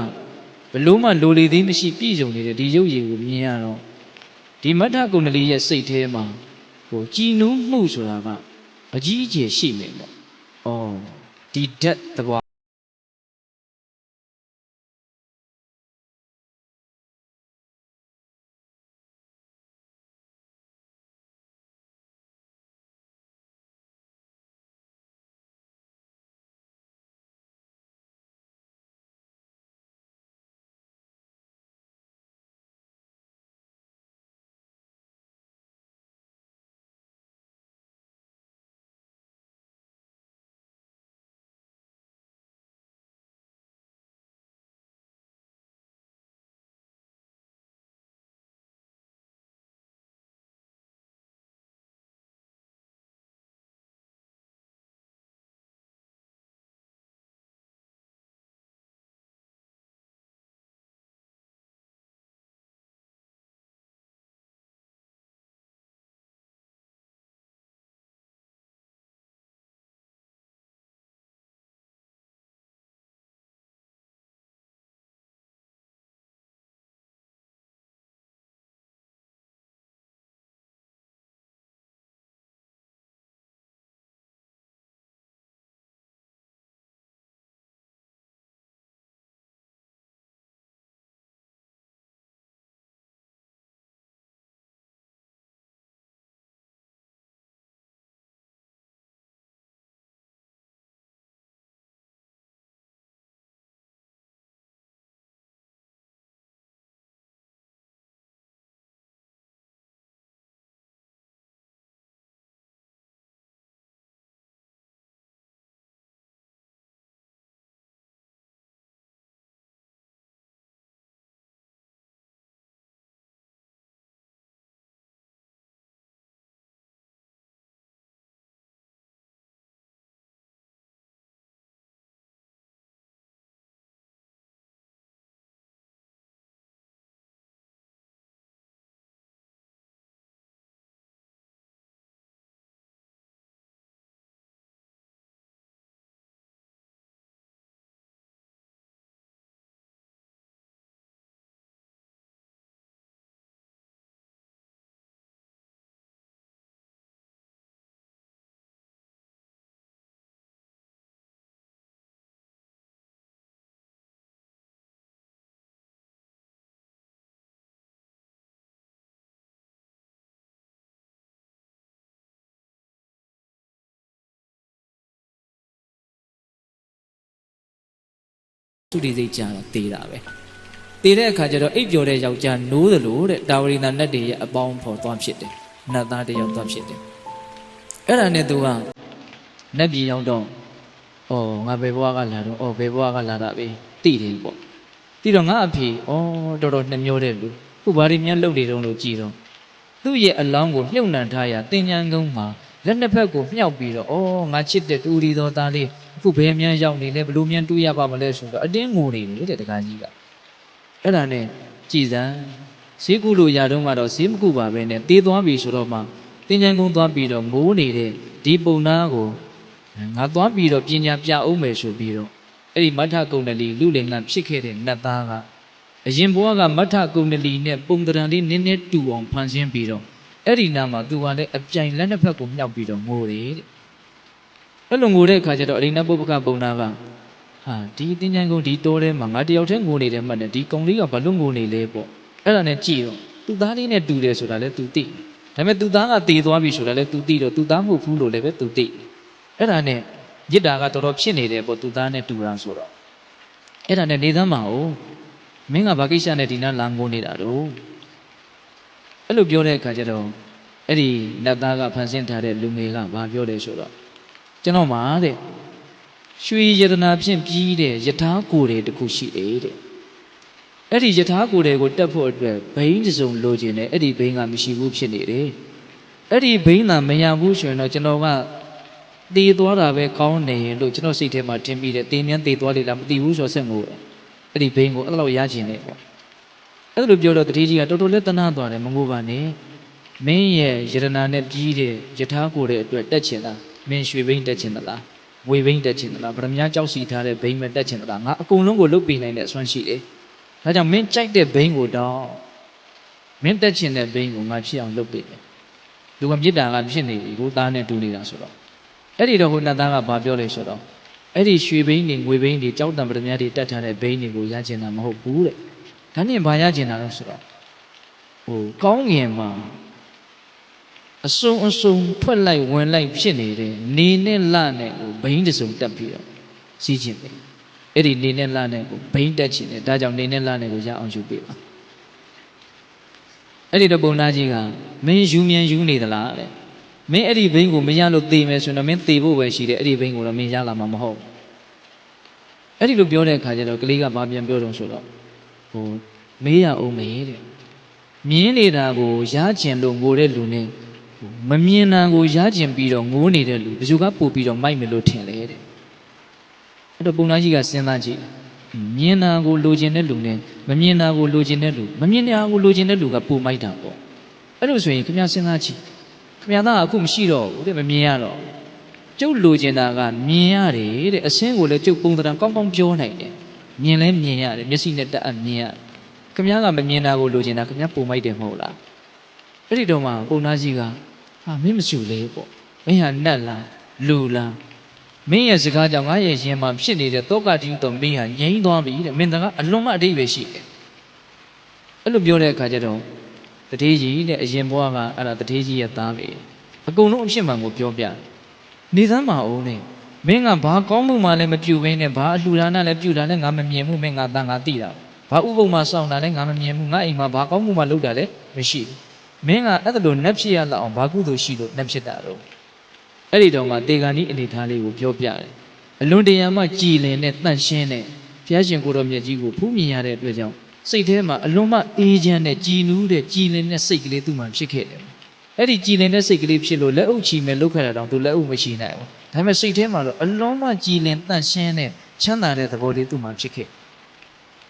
ဘလို့မှလိုလေသေးမရှိပြည့်စုံနေတဲ့ဒီရုပ်ရည်ကိုမြင်ရတော့ဒီမထကုဏ္ဏလေးရဲ့စိတ်ထဲမှာကြည်နူးမှုဆိုတာကအကြီးအကျယ်ရှိမယ်ပေါ့။ဒီဓာတ်သဘော သူဒီစိတ်ကြတော့တေးတာပဲတေးတဲ့အခါကျတော့အိပ်ပျော်တဲ့ယောက်ျားနိုးသလိုတဲ့တာဝရိနာနတ်တွေရဲ့အပေါင်းဖော်သွားဖြစ်တယ်နတ်သားတယောက်သွားဖြစ်တယ်အဲ့ဒါနဲ့သူကနတ်ပြည်ရောက်တော့ဩငါဘယ်ဘဝကလာတော့ဩဘယ်ဘဝကလာတာပဲသိတယ်ပေါ့သိတော့ငါအဖေဩတော်တော်နှမျောတဲ့လူခုဘာတွေများလုပ်နေတုံးလို့ကြည်တော့သူ့ရဲ့အလောင်းကိုမြုပ်နှံထားရတင်ညာကုန်းမှာလက်နှစ်ဖက်ကိုမြှောက်ပြီးတော့ဩငါချစ်တဲ့တူရီတော်သားလေးအခုဘယ်မြန်ရောက်နေလဲဘလို့မြန်တူရပါမလဲဆိုတော့အတင်းငိုနေတယ်တဲ့တခါကြီးကအဲ့ဒါနဲ့ကြည်စမ်းဈေးကုလို့ရတော့မှတော့ဈေးမကုပါပဲနဲ့တေးသွားပြီဆိုတော့မှတင်ညာကုန်းသွားပြီးတော့ငိုးနေတဲ့ဒီပုံနာကိုငါသွားပြီးတော့ပညာပြအောင်မယ်ဆိုပြီးတော့အဲ့ဒီမထကုံတလီလူလင်ကဖြစ်ခဲ့တဲ့နတ်သားကအရင်ဘဝကမထကုံတလီနဲ့ပုံတရံလေးနည်းနည်းတူအောင်ဖန်ဆင်းပြီးတော့အဲ့ဒီနာမှာသူကလည်းအပြိုင်လက်နှစ်ဖက်ကိုမြောက်ပြီးတော့ငိုတယ်တဲ့အဲ့လိုငိုတဲ့အခါကျတော့အရိဏပုပ္ပကပုံနာကဟာဒီတင်ညာကုန်းဒီတိုးထဲမှာငါတယောက်တည်းငိုနေတယ်မှတ်တယ်ဒီကုံလေးကဘာလို့ငိုနေလဲပေါ့အဲ့ဒါနဲ့ကြည့်တော့သူ့သားလေးနဲ့တူတယ်ဆိုတာလည်း तू သိဒါပေမဲ့သူ့သားကတည်သွားပြီဆိုတာလည်း तू သိတော့သူ့သားမဟုတ်ဘူးလို့လည်းပဲ तू သိအဲ့ဒါနဲ့ရစ်တာကတော်တော်ဖြစ်နေတယ်ပေါ့သူ့သားနဲ့တူတာဆိုတော့အဲ့ဒါနဲ့နေသမ်းမအောင်မင်းကဘာကိစ္စနဲ့ဒီနားလာငိုနေတာတော့အဲ့လိုပြောတဲ့အခါကျတော့အဲ့ဒီနတ်သားကဖန်ဆင်းထားတဲ့လူငယ်ကဘာပြောလဲဆိုတော့ကျွန်တော်မှာတဲ့ရွှေယတနာဖြင့်ပြီးတဲ့ယထာကိုယ်တွေတခုရှိတယ်တဲ့အဲ့ဒီယထာကိုယ်တွေကိုတက်ဖို့အတွက်ဘိန်းစုံလိုချင်တယ်အဲ့ဒီဘိန်းကမရှိဘူးဖြစ်နေတယ်အဲ့ဒီဘိန်းသာမရဘူးဆိုရင်တော့ကျွန်တော်ကတည်သွားတာပဲကောင်းနေရင်လို့ကျွန်တော်စိတ်ထဲမှာထင်ပြီးတယ်တင်းမြန်းတည်သွားလိမ့်လားမသိဘူးဆိုတော့ဆက်ငိုတယ်အဲ့ဒီဘိန်းကိုအဲ့လိုရချင်တယ်ပေါ့အဲ့လိုပြောတော့တတိကြီးကတော်တော်လေးတနာသွားတယ်မငိုပါနဲ့မင်းရဲ့ယတနာနဲ့ပြီးတဲ့ယထာကိုယ်တဲ့အတွက်တက်ချင်လားမင်းရွှေဘိန်းတက်ချင်သလားငွေဘိန်းတက်ချင်သလားဗရမ ्या ကြောက်စီထားတဲ့ဘိန်းပဲတက်ချင်သလားငါအကုန်လုံးကိုလုတ်ပေးနိုင်တဲ့အစွမ်းရှိတယ်ဒါကြောင့်မင်းကြိုက်တဲ့ဘိန်းကိုတော့မင်းတက်ချင်တဲ့ဘိန်းကိုငါဖြစ်အောင်လုပ်ပေးတယ်လူကမြစ်တာကဖြစ်နေပြီကိုသားနဲ့တူနေတာဆိုတော့အဲ့ဒီတော့ဟိုနတ်သားကဘာပြောလဲဆိုတော့အဲ့ဒီရွှေဘိန်းတွေငွေဘိန်းတွေကြောက်တံပရမ ्या တွေတက်ထားတဲ့ဘိန်းတွေကိုရချင်တာမဟုတ်ဘူးတဲ့ဒါနဲ့ဘာရချင်တာလဲဆိုတော့ဟိုကောင်းငင်မှာအစုံအစုံထွက်လိုက်ဝင်လိုက်ဖြစ်နေတဲ့နေနဲ့လနဲ့ကိုဘိန်းတစုံတက်ပြီးတော့စီးချင်တယ်အဲ့ဒီနေနဲ့လနဲ့ကိုဘိန်းတက်ချင်တယ်ဒါကြောင့်နေနဲ့လနဲ့ကိုရအောင်ယူပေးပါအဲ့ဒီတော့ပုံနာကြီးကမင်းယူမြန်ယူနေသလားတဲ့မင်းအဲ့ဒီဘိန်းကိုမရလို့သေမယ်ဆိုတော့မင်းသေဖို့ပဲရှိတယ်အဲ့ဒီဘိန်းကိုတော့မင်းရလာမှာမဟုတ်အဲ့ဒီလိုပြောတဲ့အခါကျတော့ကလေးကဘာပြန်ပြောတော့ဆိုတော့ဟိုမေးရအောင်မေးတဲ့မြင်းနေတာကိုရချင်လို့ငိုတဲ့လူနဲ့မမြင်တာကိုရချင်ပြီးတော့ငိုနေတဲ့လူဘယ်သူကပို့ပြီးတော့မိုက်မယ်လို့ထင်လဲတဲ့အဲ့တော့ပုံနာကြီးကစဉ်းစားကြည့်မြင်တာကိုလိုချင်တဲ့လူနဲ့မမြင်တာကိုလိုချင်တဲ့လူမမြင်တာကိုလိုချင်တဲ့လူကပိုမိုက်တာပေါ့အဲ့လိုဆိုရင်ခင်ဗျားစဉ်းစားကြည့်ခင်ဗျားသားအခုမရှိတော့ဘူးတဲ့မမြင်ရတော့ကျုပ်လိုချင်တာကမြင်ရတယ်တဲ့အစင်းကိုလည်းကျုပ်ပုံသဏ္ဍာန်ကောင်းကောင်းပြောနိုင်တယ်မြင်လဲမြင်ရတယ်မျက်စိနဲ့တက်အပ်မြင်ရတယ်ခင်ဗျားကမမြင်တာကိုလိုချင်တာခင်ဗျားပိုမိုက်တယ်မဟုတ်လားအဲ့ဒီတော့မှပုံနာကြီးကဟာမင်းမရှိလေပေါ့မင်းဟာနတ်လားလူလားမင်းရဲ့စကားကြောင့်ငါရဲ့ရင်မှာဖြစ်နေတဲ့တောကတိဟုသောမင်းဟာငြိမ်းသွားပြီတဲ့မင်းကအလွန်မှအဓိပ္ပာယ်ရှိတယ်အဲ့လိုပြောတဲ့အခါကျတော့တထေးကြီးတဲ့အရင်ဘဝကအဲ့ဒါတထေးကြီးရဲ့သားပဲအကုန်လုံးအဖြစ်မှန်ကိုပြောပြနေသမ်းပါဦးနဲ့မင်းကဘာကောင်းမှုမှလည်းမပြုဘဲနဲ့ဘာအလှူဒါနလည်းပြုတာလည်းငါမမြင်ဘူးမင်းငါသားငါသိတာဘာဥပုံမှစောင့်တာလည်းငါမမြင်ဘူးငါအိမ်မှာဘာကောင်းမှုမှလုပ်တာလည်းမရှိဘူးမင်းကအဲ့ဒါလိုနှက်ဖြစ်ရလောက်အောင်ဘာကုသိုလ်ရှိလို့နှက်ဖြစ်တာတော့အဲ့ဒီတော့မှတေဂန်ဒီအနေထားလေးကိုပြောပြတယ်အလွန်တရာမှကြည်လင်တဲ့တန့်ရှင်းတဲ့ဘုရားရှင်ကိုတော်မြတ်ကြီးကိုဖူးမြင်ရတဲ့အတွက်ကြောင့်စိတ်ထဲမှာအလွန်မှအေးချမ်းတဲ့ကြည်နူးတဲ့ကြည်လင်တဲ့စိတ်ကလေးသူ့မှာဖြစ်ခဲ့တယ်အဲ့ဒီကြည်လင်တဲ့စိတ်ကလေးဖြစ်လို့လက်အုပ်ချီမဲ့လောက်ခဲ့တာတောင်သူလက်အုပ်မရှိနိုင်ဘူးဒါပေမဲ့စိတ်ထဲမှာတော့အလွန်မှကြည်လင်တန့်ရှင်းတဲ့ချမ်းသာတဲ့သဘောလေးသူ့မှာဖြစ်ခဲ့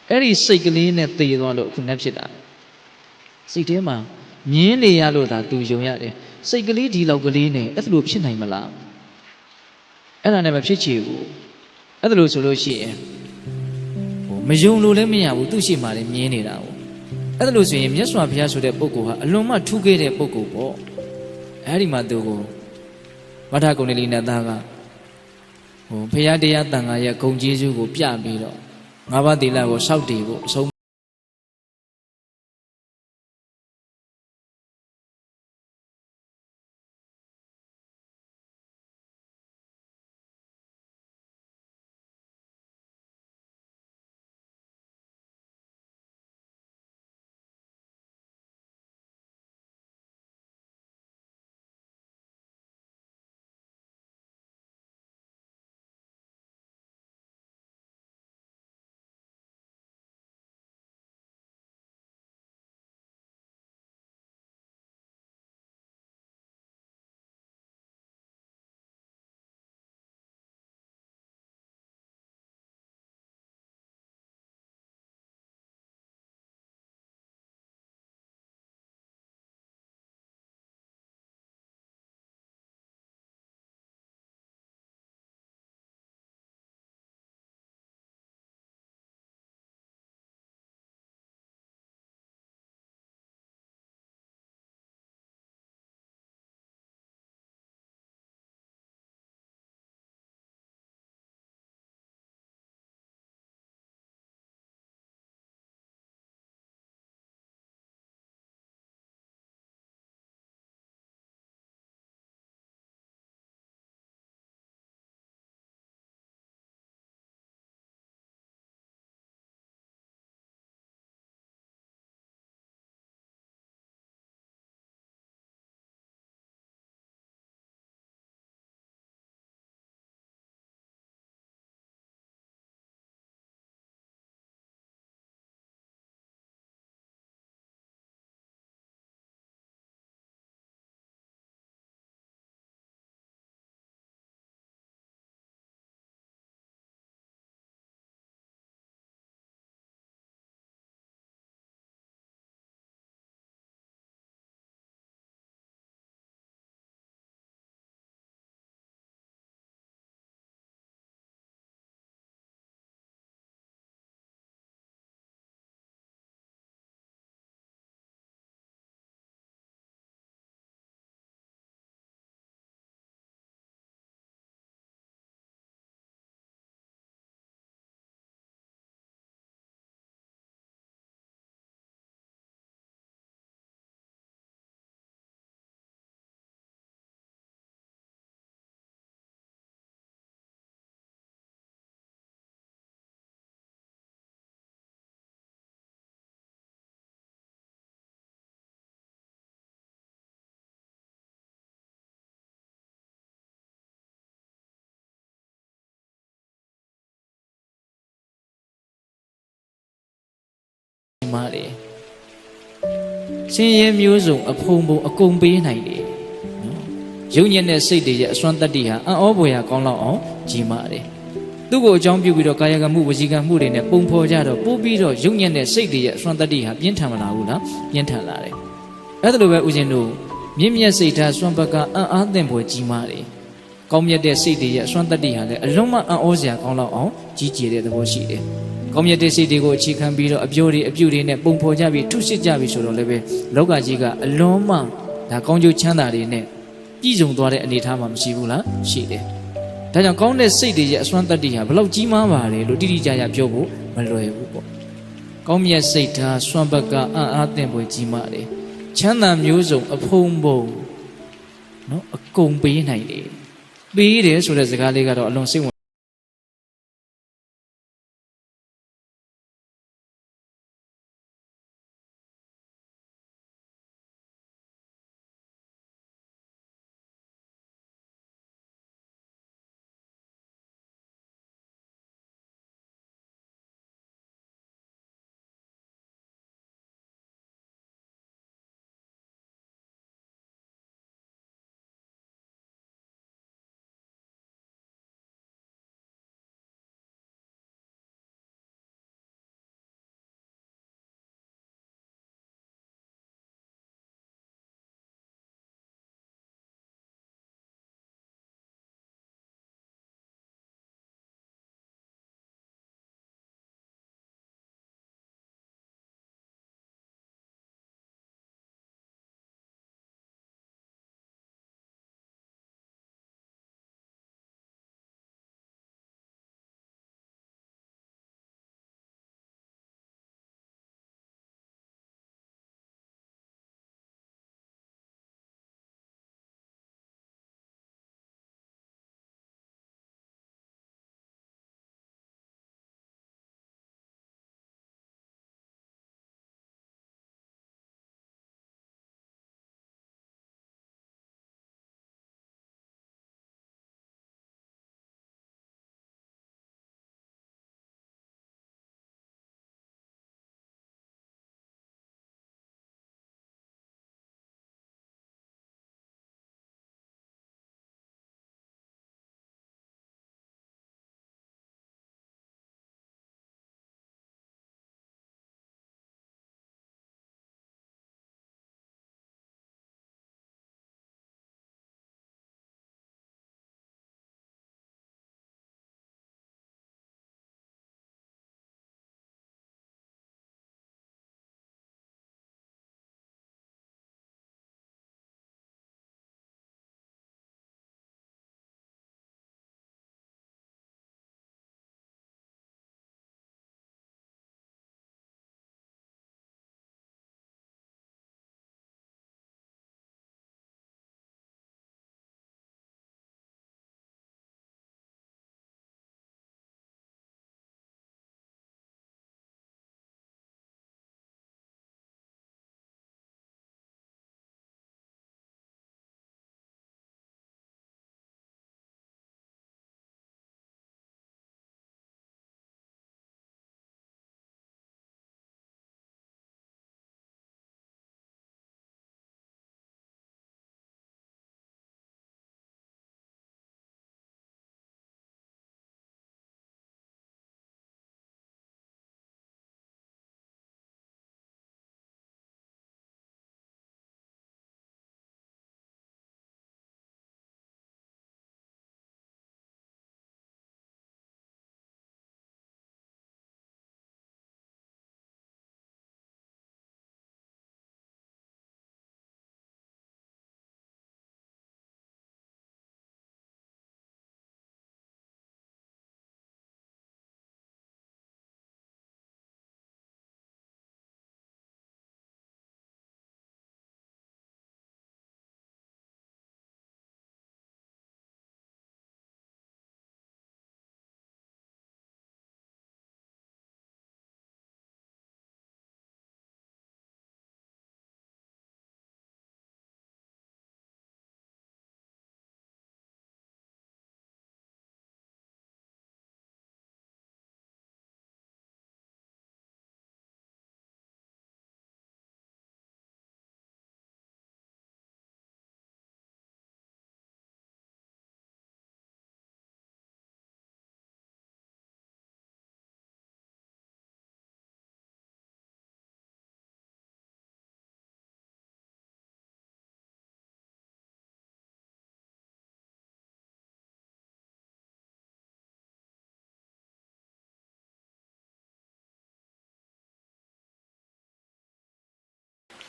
အဲ့ဒီစိတ်ကလေးနဲ့တည်သွားလို့အခုနှက်ဖြစ်တာစိတ်ထဲမှာမြင်းနေရလို့သာသူယုံရတယ်စိတ်ကလေးဒီလောက်ကလေးနဲ့အဲ့လိုဖြစ်နိုင်မလားအဲ့ဒါနဲ့မဖြစ်ချေဘူးအဲ့ဒါလို့ဆိုလို့ရှိရင်မယုံလို့လည်းမရဘူးသူ့ရှိမှလည်းမြင်နေတာပေါ့အဲ့ဒါလို့ဆိုရင်မြတ်စွာဘုရားဆိုတဲ့ပုဂ္ဂိုလ်ဟာအလွန်မှထူးခဲ့တဲ့ပုဂ္ဂိုလ်ပေါ့အဲ့ဒီမှာသူကိုဝဋ္ဌကုဏ္ဏလိနတ်သားကဘုရားတရားတန်ခါရဲ့ဂုဏ်ကျေးဇူးကိုပြပြီးတော့ငါးပါးသီလကိုစောင့်တည်ဖို့အဆုံး မားတယ်ဆင်းရဲမျိုးစုံအဖုံဖုံအကုန်ပေးနိုင်တယ်နော်ယုံညံ့တဲ့စိတ်တွေရဲ့အစွမ်းတတ္တိဟာအံ့ဩဖွယ်ရာကောင်းလောက်အောင်ကြီးမားတယ်သူ့ကိုအကြောင်းပြုပြီးတော့ကာယကမှုဝစီကမှုတွေနဲ့ပုံဖော်ကြတော့ပို့ပြီးတော့ယုံညံ့တဲ့စိတ်တွေရဲ့အစွမ်းတတ္တိဟာပြင်းထန်မလာဘူးလားပြင်းထန်လာတယ်အဲ့ဒါလိုပဲဦးဇင်းတို့မြင့်မြတ်စိတ်ထားစွမ်းပကအံ့အားသင့်ဖွယ်ကြီးမားတယ်ကောင်းမြတ်တဲ့စိတ်တွေရဲ့အစွမ်းတတ္တိဟာလည်းအလုံးမအံ့ဩစရာကောင်းလောက်အောင်ကြီးကျယ်တဲ့သဘောရှိတယ်ကောင်းမြတ်တဲ့စိတ်တွေကိုအခြေခံပြီးတော့အပြောတွေအပြုတွေနဲ့ပုံဖော်ကြပြီးထုစစ်ကြပြီးဆိုတော့လည်းပဲလောကကြီးကအလုံးမဒါကောင်းကျိုးချမ်းသာတွေနဲ့ပြည့်စုံသွားတဲ့အနေအထားမှာမရှိဘူးလားရှိတယ်ဒါကြောင့်ကောင်းတဲ့စိတ်တွေရဲ့အစွမ်းတတ္တိဟာဘလောက်ကြီးမားပါလဲလို့တိတိကျကျပြောဖို့မလွယ်ဘူးပေါ့ကောင်းမြတ်စိတ်ထားစွမ်းပကအံ့အားသင့်ဖွယ်ကြီးမားတယ်ချမ်းသာမျိုးစုံအဖုံဖုံနော်အကုန်ပေးနိုင်တယ်ပေးတယ်ဆိုတဲ့စကားလေးကတော့အလွန်စိတ်ဝင်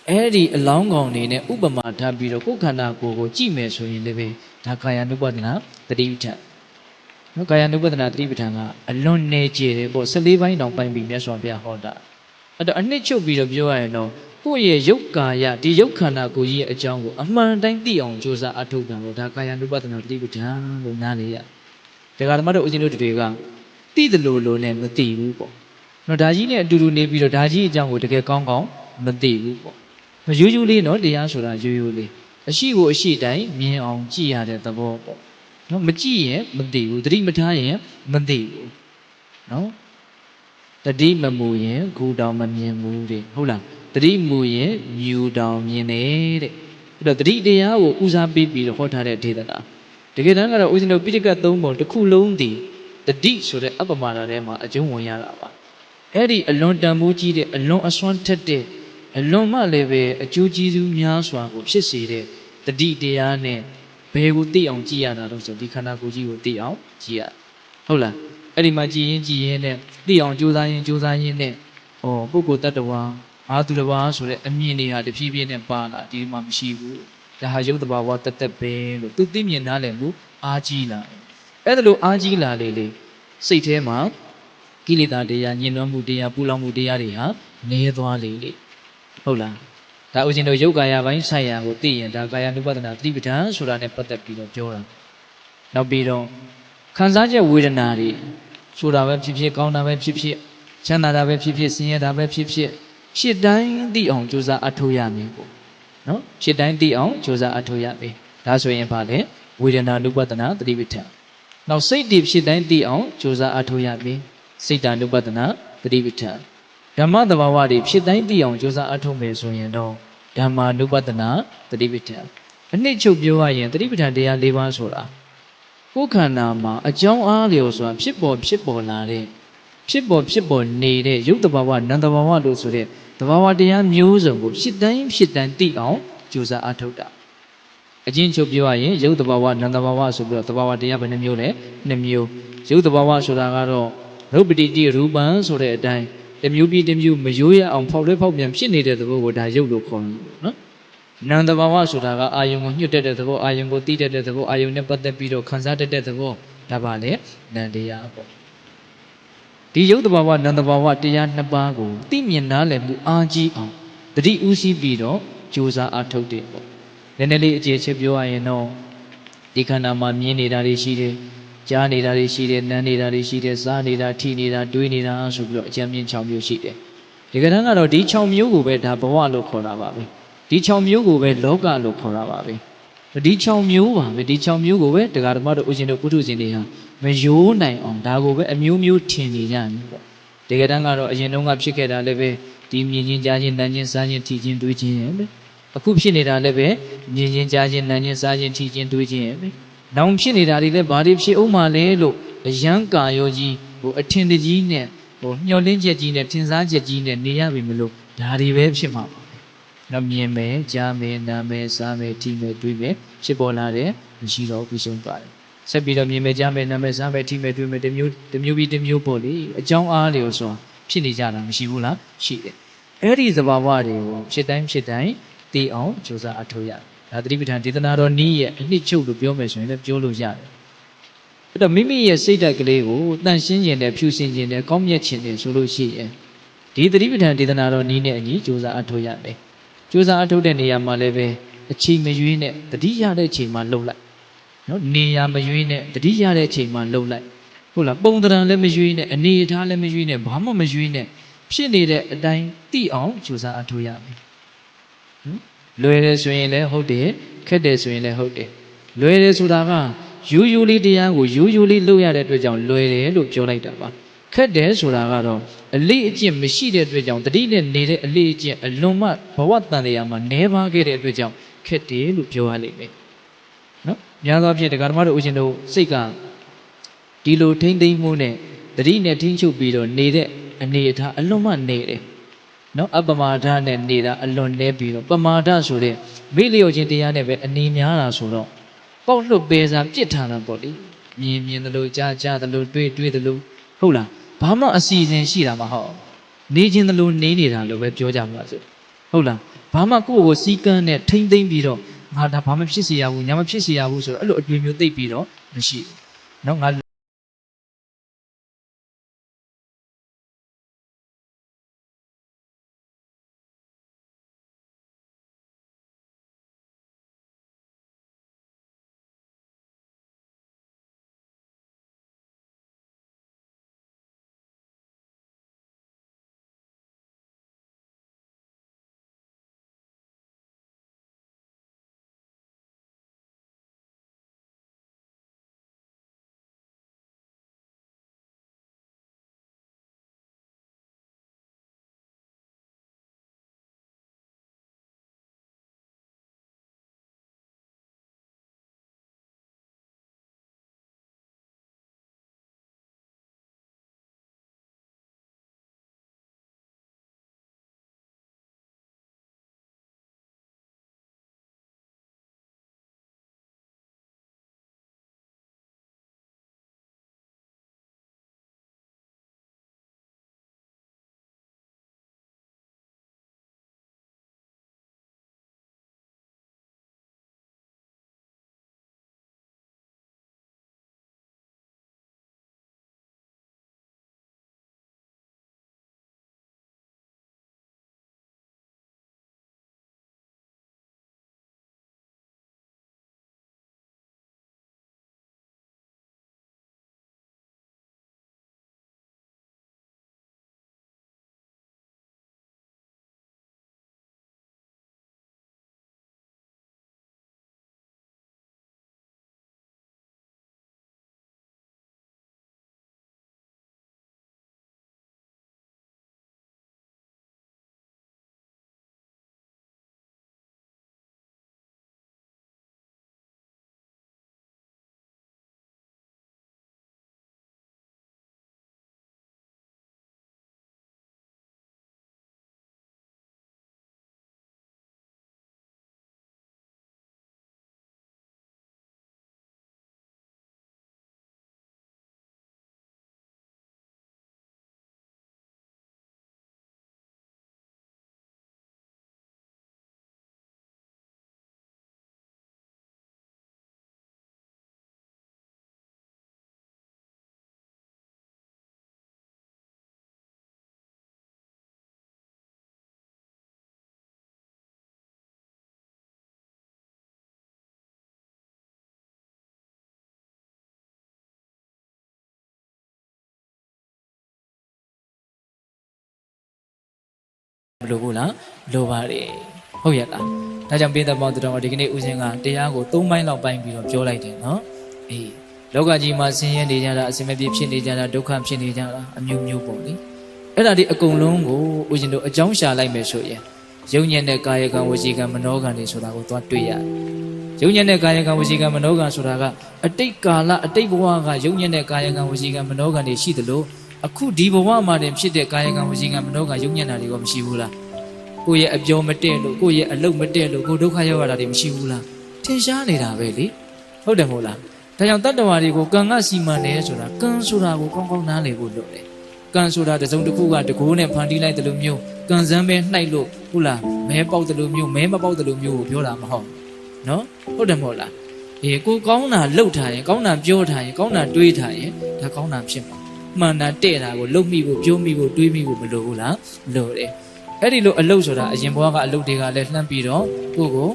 အဲ့ဒီအလောင်းကောင်နေနဲ့ဥပမာထားပြီးတော့ကိုယ်ခန္ဓာကိုယ်ကိုကြည့်မယ်ဆိုရင်လည်းဒါကာယ ानु ပဒနာသတိပဋ္ဌာန်နော်ကာယ ानु ပဒနာသတိပဋ္ဌာန်ကအလွန်နေကြတယ်ပေါ့14ပိုင်းတောင်ပိုင်းပြီးမြတ်စွာဘုရားဟောတာအဲ့တော့အနှစ်ချုပ်ပြီးတော့ပြောရရင်တော့ကိုယ့်ရဲ့ရုပ်ကာယဒီရုပ်ခန္ဓာကိုယ်ကြီးရဲ့အကြောင်းကိုအမှန်တိုင်းသိအောင်ကြိုးစားအထောက်တာလို့ဒါကာယ ानु ပဒနာသတိပဋ္ဌာန်လို့နားလေရဒါကဓမ္မတို့ဦးဇင်းတို့တွေကသိတယ်လို့နဲ့မသိဘူးပေါ့နော်ဒါကြီးနဲ့အတူတူနေပြီးတော့ဒါကြီးအကြောင်းကိုတကယ်ကောင်းကောင်းမသိဘူးပေါ့ရိုးရိုးလေးနော်တရားဆိုတာရိုးရိုးလေးအရှိကိုအရှိတိုင်းမြင်အောင်ကြည့်ရတဲ့သဘောပေါ့နော်မကြည့်ရင်မသိဘူးသတိမထားရင်မသိဘူးနော်တတိမမူရင်ဂူတောင်မမြင်ဘူးတဲ့ဟုတ်လားတတိမူရင်မြူတောင်မြင်တယ်တဲ့အဲ့တော့တတိတရားကိုဦးစားပေးပြီးတော့ဟောထားတဲ့ဒေသနာတကယ်တမ်းကတော့ဦးဇင်းတို့ပိဋကတ်၃ပုံတစ်ခုလုံးတည်တတိဆိုတဲ့အပ္ပမာဒထဲမှာအကျုံးဝင်ရတာပါအဲ့ဒီအလွန်တန်ဖိုးကြီးတဲ့အလွန်အစွမ်းထက်တဲ့အလွန်မှလည်းပဲအကျိုးကျေးဇူးများစွာကိုဖြစ်စေတဲ့တတိတရားနဲ့ဘယ်ကိုသိအောင်ကြည့်ရတာလို့ဆိုဒီခန္ဓာကိုယ်ကြီးကိုသိအောင်ကြည့်ရဟုတ်လားအဲ့ဒီမှာကြည်ရင်နဲ့သိအောင်ကြိုးစားရင်နဲ့ပုဂ္ဂိုလ်တ attva အာသူတစ်ပါးဆိုတဲ့အမြင်တွေဟာတဖြည်းဖြည်းနဲ့ပါလာဒီမှာမရှိဘူးဒါဟာရုပ်တဘာဝတသက်ပဲလို့သူသိမြင်နားလည်မှုအားကြီးလာအဲ့ဒါလို့အားကြီးလာလေစိတ်ထဲမှာကိလေသာတရားညှဉ်းနှွမ်းမှုတရားပူလောင်မှုတရားတွေဟာနည်းသွားလေဟုတ်လားဒါဥစဉ်တို့ယုတ်ကာယပိုင်းဆိုင်ရာကိုသိရင်ဒါကာယ ानु ပဒနာသတိပဋ္ဌာန်ဆိုတာနဲ့ပတ်သက်ပြီးတော့ပြောတာနောက်ပြီးတော့ခံစားချက်ဝေဒနာတွေဆိုတာပဲဖြစ်ဖြစ်ကောင်းတာပဲဖြစ်ဖြစ်ချမ်းသာတာပဲဖြစ်ဖြစ်ဆင်းရဲတာပဲဖြစ်ဖြစ်ရှစ်တိုင်းသိအောင်ကြိုးစားအထောက်ရမယ်ပေါ့နော်ရှစ်တိုင်းသိအောင်ကြိုးစားအထောက်ရမယ်ဒါဆိုရင်ဘာလဲဝေဒနာ ानु ပဒနာသတိပဋ္ဌာန်နောက်စိတ်တွေရှစ်တိုင်းသိအောင်ကြိုးစားအထောက်ရမယ်စိတ်တ ानु ပဒနာသတိပဋ္ဌာန်ဓမ္မသဘာဝတွေဖြစ်တိုင်းသိအောင်ကြိုးစားအထောက်မယ်ဆိုရင်တော့ဓမ္မာနုပဒနာသတိပဋ္ဌာန်အနှစ်ချုပ်ပြောရရင်သတိပဋ္ဌာန်တရား၄ပါးဆိုတာကိုယ်ခန္ဓာမှာအကြောင်းအားလျော်စွာဖြစ်ပေါ်လာတဲ့ဖြစ်ပေါ်နေတဲ့ရုပ်တဘာဝနံတဘာဝလို့ဆိုတဲ့တဘာဝတရားမျိုးစုံကိုဖြစ်တိုင်းသိအောင်ကြိုးစားအထောက်တာအချင်းချုပ်ပြောရရင်ရုပ်တဘာဝနံတဘာဝဆိုပြီးတော့တဘာဝတရားဘယ်နှမျိုးလဲ2မျိုးရုပ်တဘာဝဆိုတာကတော့ရုပ်ပတိတိရူပံဆိုတဲ့အတိုင်းတမျိုးပြီးတမျိုးမရိုးရအောင်ဖောက်လဲဖောက်ပြန်ဖြစ်နေတဲ့သဘောကိုဒါရုပ်လို့ခေါ်တယ်နော်နံတဘာဝဆိုတာကအာယုံကိုညှွတ်တတ်တဲ့သဘောအာယုံကိုတီးတတ်တဲ့သဘောအာယုံနဲ့ပတ်သက်ပြီးတော့ခံစားတတ်တဲ့သဘောဒါပါလေနံတရားပေါ့ဒီရုပ်တဘာဝနံတဘာဝတရားနှစ်ပါးကိုသိမြင်နားလည်မှုအားကြီးအောင်တတိဥစည်းပြီးတော့ကြိုးစားအားထုတ်တယ်ပေါ့နည်းနည်းလေးအခြေချက်ပြောရရင်တော့ဒီခန္ဓာမှာမြင်နေတာတွေရှိတယ်ကြားနေတာတွေရှိတယ်နမ်းနေတာတွေရှိတယ်စားနေတာထိနေတာတွေးနေတာဆိုပြီးတော့အကြံမြင့်6မျိုးရှိတယ်ဒီကဏ္ဍကတော့ဒီ6မျိုးကိုပဲဒါဘဝလို့ခေါ်တာပါပဲဒီ6မျိုးကိုပဲလောကလို့ခေါ်တာပါပဲဒီ6မျိုးပါပဲဒီ6မျိုးကိုပဲတရားဓမ္မတို့ဥရှင်တို့ပုထုဇဉ်တွေဟာမယိုးနိုင်အောင်ဒါကိုပဲအမျိုးမျိုးထင်နေကြတယ်ပေါ့ဒီကဏ္ဍကတော့အရင်တုန်းကဖြစ်ခဲ့တာလည်းပဲဒီမြင်ချင်းကြားချင်းနမ်းချင်းစားချင်းထိချင်းတွေးချင်းပဲအခုဖြစ်နေတာလည်းပဲမြင်ချင်းကြားချင်းနမ်းချင်းစားချင်းထိချင်းတွေးချင်းပဲနောင်ဖြစ်နေတာတွေလည်းဘာတွေဖြစ်အောင်မလဲလို့အယံကာယောကြီးအထင်တကြီးနဲ့မျောလင်းချက်ကြီးနဲ့ထင်စားချက်ကြီးနဲ့နေရပြီမလို့ဒါတွေပဲဖြစ်မှာပါနော်မြင်မယ်ကြားမယ်နားမယ်စားမယ်ထိမယ်တွေးမယ်ဖြစ်ပေါ်လာတယ်မရှိတော့ဘူးဆုံးပါတယ်ဆက်ပြီးတော့မြင်မယ်ကြားမယ်နားမယ်စားမယ်ထိမယ်တွေးမယ်တစ်မျိုးပြီးတစ်မျိုးပေါ့လေအကြောင်းအားလျော်စွာဖြစ်နေကြတာမရှိဘူးလားရှိတယ်အဲ့ဒီသဘာဝတွေကိုဖြစ်တိုင်းသိအောင်ကြိုးစားအထောက်ရဒါသတိပဋ္ဌာန်ဒေသနာတော်နည်းရဲ့အနှစ်ချုပ်လို့ပြောမယ်ဆိုရင်လည်းပြောလို့ရတယ်အဲ့တော့မိမိရဲ့စိတ်ဓာတ်ကလေးကိုတန့်ရှင်းခြင်းနဲ့ဖြူစင်ခြင်းနဲ့ကောင်းမြတ်ခြင်းနဲ့ဆိုလို့ရှိရင်ဒီသတိပဋ္ဌာန်ဒေသနာတော်နည်းနဲ့အညီကြိုးစားအထောက်ရမယ်ကြိုးစားအထုတ်တဲ့နေရာမှာလည်းပဲအချိန်မရွေးနဲ့တတိရတဲ့အချိန်မှာလှုပ်လိုက်နော်နေရာမရွေးနဲ့တတိရတဲ့အချိန်မှာလှုပ်လိုက်ဟုတ်လားပုံသဏ္ဍာန်လည်းမရွေးနဲ့အနေအထားလည်းမရွေးနဲ့ဘာမှမရွေးနဲ့ဖြစ်နေတဲ့အတိုင်းသိအောင်ကြိုးစားအထုတ်ရမယ်လွယ်တယ်ဆိုရင်လည်းဟုတ်တယ်ခက်တယ်ဆိုရင်လည်းဟုတ်တယ်လွယ်တယ်ဆိုတာကရိုးရိုးလေးတရားကိုရိုးရိုးလေးလုပ်ရတဲ့အတွက်ကြောင့်လွယ်တယ်လို့ပြောလိုက်တာပါခက်တယ်ဆိုတာကတော့အလေးအကျင့်မရှိတဲ့အတွက်ကြောင့်တတိနဲ့နေတဲ့အလေးအကျင့်အလွန်မှဘဝတန်တရားမှာနှဲပါခဲ့တဲ့အတွက်ကြောင့်ခက်တယ်လို့ပြောရလိမ့်မယ်နော်များသောအားဖြင့်တရားဓမ္မတို့ဦးရှင်တို့စိတ်ကဒီလိုထိမ့်သိမ့်မှုနဲ့တတိနဲ့ထိမ့်ချုပ်ပြီးတော့နေတဲ့အနေအထားအလွန်မှနေတယ်နော်အပမာဒနဲ့နေတာအလွန်နေပြီးတော့ပမာဒဆိုတဲ့မိလျော်ခြင်းတရားနဲ့ပဲအနေများတာဆိုတော့ပေါက်လွတ်ပေစာပြစ်ထားတာပေါ့လေမြင်သလိုကြားသလိုတွေးသလိုဟုတ်လားဘာမှအစီအစဉ်ရှိတာမဟုတ်နေခြင်းသလိုနေနေတာလို့ပဲပြောကြမှာဆို ဟုတ်လားဘာမှကိုယ့်ကိုစီးကန်းနဲ့ထိမ့်သိမ့်ပြီးတော့ငါဒါဘာမှဖြစ်စေရဘူးညာမဖြစ်စေရဘူးဆိုတော့အဲ့လိုအတွေ့မျိုးသိပ်ပြီးတော့မရှိဘူးနော်ငါမလိုဘူးလားလိုပါတယ်ဟုတ်ရဲ့လားဒါကြောင့်ပိဿပေါင်းတော်ဒီကနေ့ဦးဇင်းကတရားကို3ပိုင်းလောက်ပိုင်းပြီးတော့ပြောလိုက်တယ်နော်အေးလောကကြီးမှာဆင်းရဲနေကြတာအစင်မပြေဖြစ်နေကြတာဒုက္ခဖြစ်နေကြတာအမျိုးမျိုးပေါ့လေအဲ့ဒါဒီအကုန်လုံးကိုဦးဇင်းတို့အကြောင်းရှာလိုက်မယ်ဆိုရင်ယုံညံ့တဲ့ကာယကံဝစီကံမနောကံတွေဆိုတာကိုသွားတွေ့ရတယ်ယုံညံ့တဲ့ကာယကံဝစီကံမနောကံဆိုတာကအတိတ်ကာလအတိတ်ဘဝကယုံညံ့တဲ့ကာယကံဝစီကံမနောကံတွေရှိသလိုအခုဒီဘဝမှာတင်ဖြစ်တဲ့ကာယကံဝစီကံမနောကံယုံညံ့တာတွေကမရှိဘူးလားကိုယ့်ရဲ့အပြောမတည့်လို့ကိုယ့်ရဲ့အလုပ်မတည့်လို့ကိုယ်ဒုက္ခရောက်ရတာတွေမရှိဘူးလားထင်ရှားနေတာပဲလေဟုတ်တယ်မဟုတ်လားဒါကြောင့်တတ္တဝါတွေကိုကံကစီမံတယ်ဆိုတာကံဆိုတာကိုကောင်းကောင်းနားလည်ဖို့လိုတယ်ကံဆိုတာတစုံတစ်ခုကတကိုးနဲ့ဖန်တီးလိုက်တယ်လို့မျိုးကံစမ်းပဲနှိုက်လို့ဟုတ်လားမဲပေါက်တယ်လို့မျိုးမဲမပေါက်တယ်လို့မျိုးကိုပြောတာမဟုတ်နော်ဟုတ်တယ်မဟုတ်လားကိုကောင်းတာလှုပ်ထားရင်ကောင်းတာပြောထားရင်ကောင်းတာတွေးထားရင်ဒါကောင်းတာဖြစ်မှာမှန်တာတဲ့တာကိုလှုပ်မိဖို့ပြောမိဖို့တွေးမိဖို့မလိုဘူးလားလိုတယ်အဲ့ဒီလိုအလုပ်ဆိုတာအရင်ဘဝကအလုပ်တွေကလည်းလှမ်းပြီးတော့ကိုကို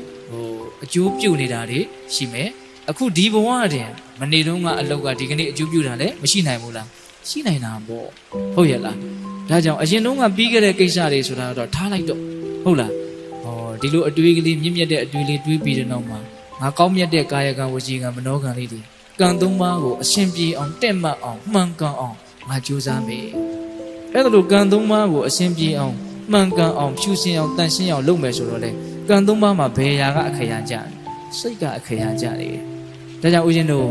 အကျိုးပြုနေတာတွေရှိမယ်အခုဒီဘဝတည်းမနေတော့ကအလုပ်ကဒီကနေ့အကျိုးပြုတာလည်းမရှိနိုင်ဘူးလားရှိနိုင်တာပေါ့ဟုတ်ရဲ့လားဒါကြောင့်အရင်တုန်းကပြီးခဲ့တဲ့ကိစ္စတွေဆိုတာတော့ထားလိုက်တော့ဟုတ်လားဒီလိုအတွေးကလေးမြင့်မြတ်တဲ့အတွေးလေးတွေးပြီးတဲ့နောက်မှာငါကောင်းမြတ်တဲ့ကာယကံဝစီကံမနောကံလေးတွေကံသုံးပါးကိုအရှင်ပြေအောင်တက်မှတ်အောင်မှန်ကန်အောင်ငါကြိုးစားမယ်အဲ့ဒါလိုကံသုံးပါးကိုအရှင်ပြေအောင်မှန်ကန်အောင်ဖြူစင်အောင်တန်ရှင်းအောင်လုပ်မယ်ဆိုတော့လေကံသုံးပါးမှာဘယ်ရာကအခရာကြတယ်စိတ်ကအခရာကြတယ်ဒါကြောင့်ဦးဇင်းတို့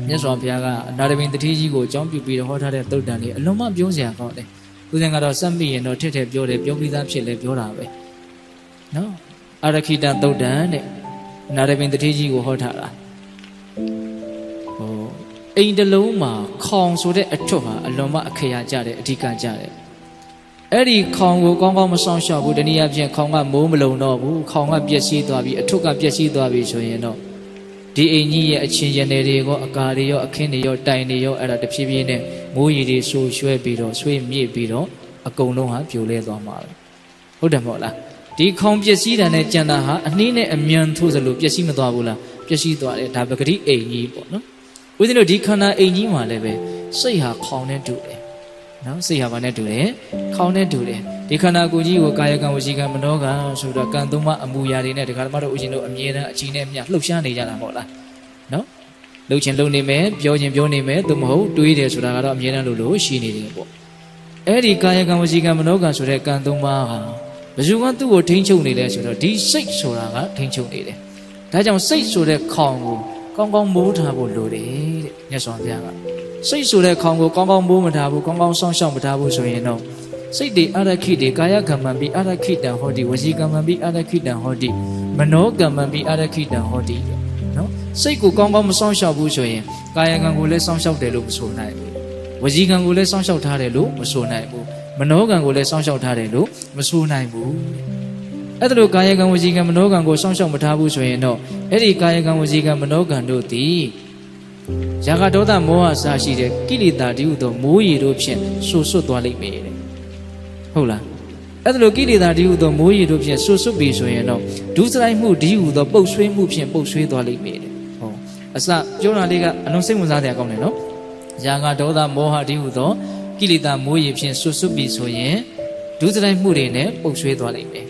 မြတ်စွာဘုရားကအနာတပင်တတိကြီးကိုအကြောင်းပြုပြီးတော့ဟောထားတဲ့သုတ်တန်လေးအလုံးမပြောစရာကောင်းတယ်ဦးဇင်းကတော့စက်မိရင်တော့ထက်ထက်ပြောတယ်ပြောပြီးသားဖြစ်လဲပြောတာပဲနော်အာရခိတသုတ်တန်တဲ့အနာတပင်တတိကြီးကိုဟောထားတာအိမ်တလုံးမှာခေါင်ဆိုတဲ့အထွတ်ဟာအလုံးမအခရာကြတယ်အဓိကကြတယ် အဲ့ဒီခေါင်ကိုကောင်းကောင်းမဆောင်ရှောက်ဘူးတနည်းအားဖြင့်ခေါင်ကမိုးမလုံတော့ဘူးခေါင်ကပျက်စီးသွားပြီအထုပ်ကပျက်စီးသွားပြီဆိုရင်တော့ဒီအိမ်ကြီးရဲ့အချင်းရနယ်တွေရောအကာတွေရောအခင်းတွေရောတိုင်တွေရောအဲ့ဒါတဖြည်းဖြည်းနဲ့မိုးရီတွေဆူရွှဲပြီးတော့ဆွေးမြစ်ပြီးတော့အကုန်လုံးဟာပြိုလဲသွားမှာပဲဟုတ်တယ်မဟုတ်လားဒီခေါင်ပျက်စီးတာနဲ့ကြံတာဟာအနှင်းနဲ့အမြန်ထိုးစလို့ပျက်စီးမသွားဘူးလားပျက်စီးသွားတယ်ဒါပဂတိအိမ်ကြီးပေါ့နော်ဦးဇင်းတို့ဒီခန္ဓာအိမ်ကြီးမှာလည်းပဲစိတ်ဟာခေါင်နဲ့တူတယ်နော်စိတ်ဟာဘာနဲ့တူတယ်ခေါင်းနဲ့တူတယ်ဒီခန္ဓာကိုယ်ကြီးကိုကာယကံဝစီကံမနောကံဆိုတော့ကံသုံးပါအမူအရာတွေနဲ့ဒီခါဓမ္မတို့ဥရှင်တို့အမြဲတမ်းအချိန်နဲ့မျှလှုပ်ရှားနေကြတာမဟုတ်လားနော်လှုပ်ချင်လှုပ်နေမယ်ပြောချင်ပြောနေမယ်သို့မဟုတ်တွေးတယ်ဆိုတာကတော့အမြဲတမ်းလို့ရှိနေတယ်ပေါ့အဲ့ဒီကာယကံဝစီကံမနောကံဆိုတဲ့ကံသုံးပါဟာဘယ်သူကသူ့ကိုထိန်းချုပ်နေလဲဆိုတော့ဒီစိတ်ဆိုတာကထိန်းချုပ်နေတယ်ဒါကြောင့်စိတ်ဆိုတဲ့ခေါင်ကိုကောင်းကောင်းမိုးထားဖို့လိုတယ်တဲ့မြတ်စွာဘုရားကစိတ်ဆိုတဲ့ခေါင်ကိုကောင်းကောင်းမိုးမထားဘူးကောင်းကောင်းစောင့်ရှောက်မထားဘူးဆိုရင်တော့စိတ်တွေအရခိတွေကာယကမ္မံပြီးအရခိတံဟောတိဝစီကမ္မံပြီးအရခိတံဟောတိမနောကမ္မံပြီးအရခိတံဟောတိနော်စိတ်ကိုကောင်းကောင်းမစောင့်ရှောက်ဘူးဆိုရင်ကာယကံကိုလည်းစောင့်ရှောက်တယ်လို့မဆိုနိုင်ဘူးဝစီကံကိုလည်းစောင့်ရှောက်ထားတယ်လို့မဆိုနိုင်ဘူးမနောကံကိုလည်းစောင့်ရှောက်ထားတယ်လို့မဆိုနိုင်ဘူးအဲ့ဒါလို့ကာယကံဝစီကံမနောကံကိုစောင့်ရှောက်မထားဘူးဆိုရင်တော့အဲ့ဒီကာယကံဝစီကံမနောကံတို့သည်ရာဂဒေါသမောဟစရှိတဲ့ကိလေသာတည်းဟူသောမိုးရီတို့ဖြင့်ဆူဆွတ်သွားလိမ့်မယ်တဲ့ဟုတ်လားအဲ့ဒါလိုကိလေသာတည်းဟူသောမိုးရီတို့ဖြင့်ဆူဆွတ်ပြီဆိုရင်တော့ဒုစရိုက်မှုတည်းဟူသောပုတ်ဆွေးမှုဖြင့်ပုတ်ဆွေးသွားလိမ့်မယ်တဲ့ဟောအစပြောတာလေးကအလုံးစိတ်ဝင်စားတဲ့အကောင်းတယ်နော်ရာဂဒေါသမောဟတည်းဟူသောကိလေသာမိုးရီဖြင့်ဆူဆွတ်ပြီဆိုရင်ဒုစရိုက်မှုတွေနဲ့ပုတ်ဆွေးသွားလိမ့်မယ်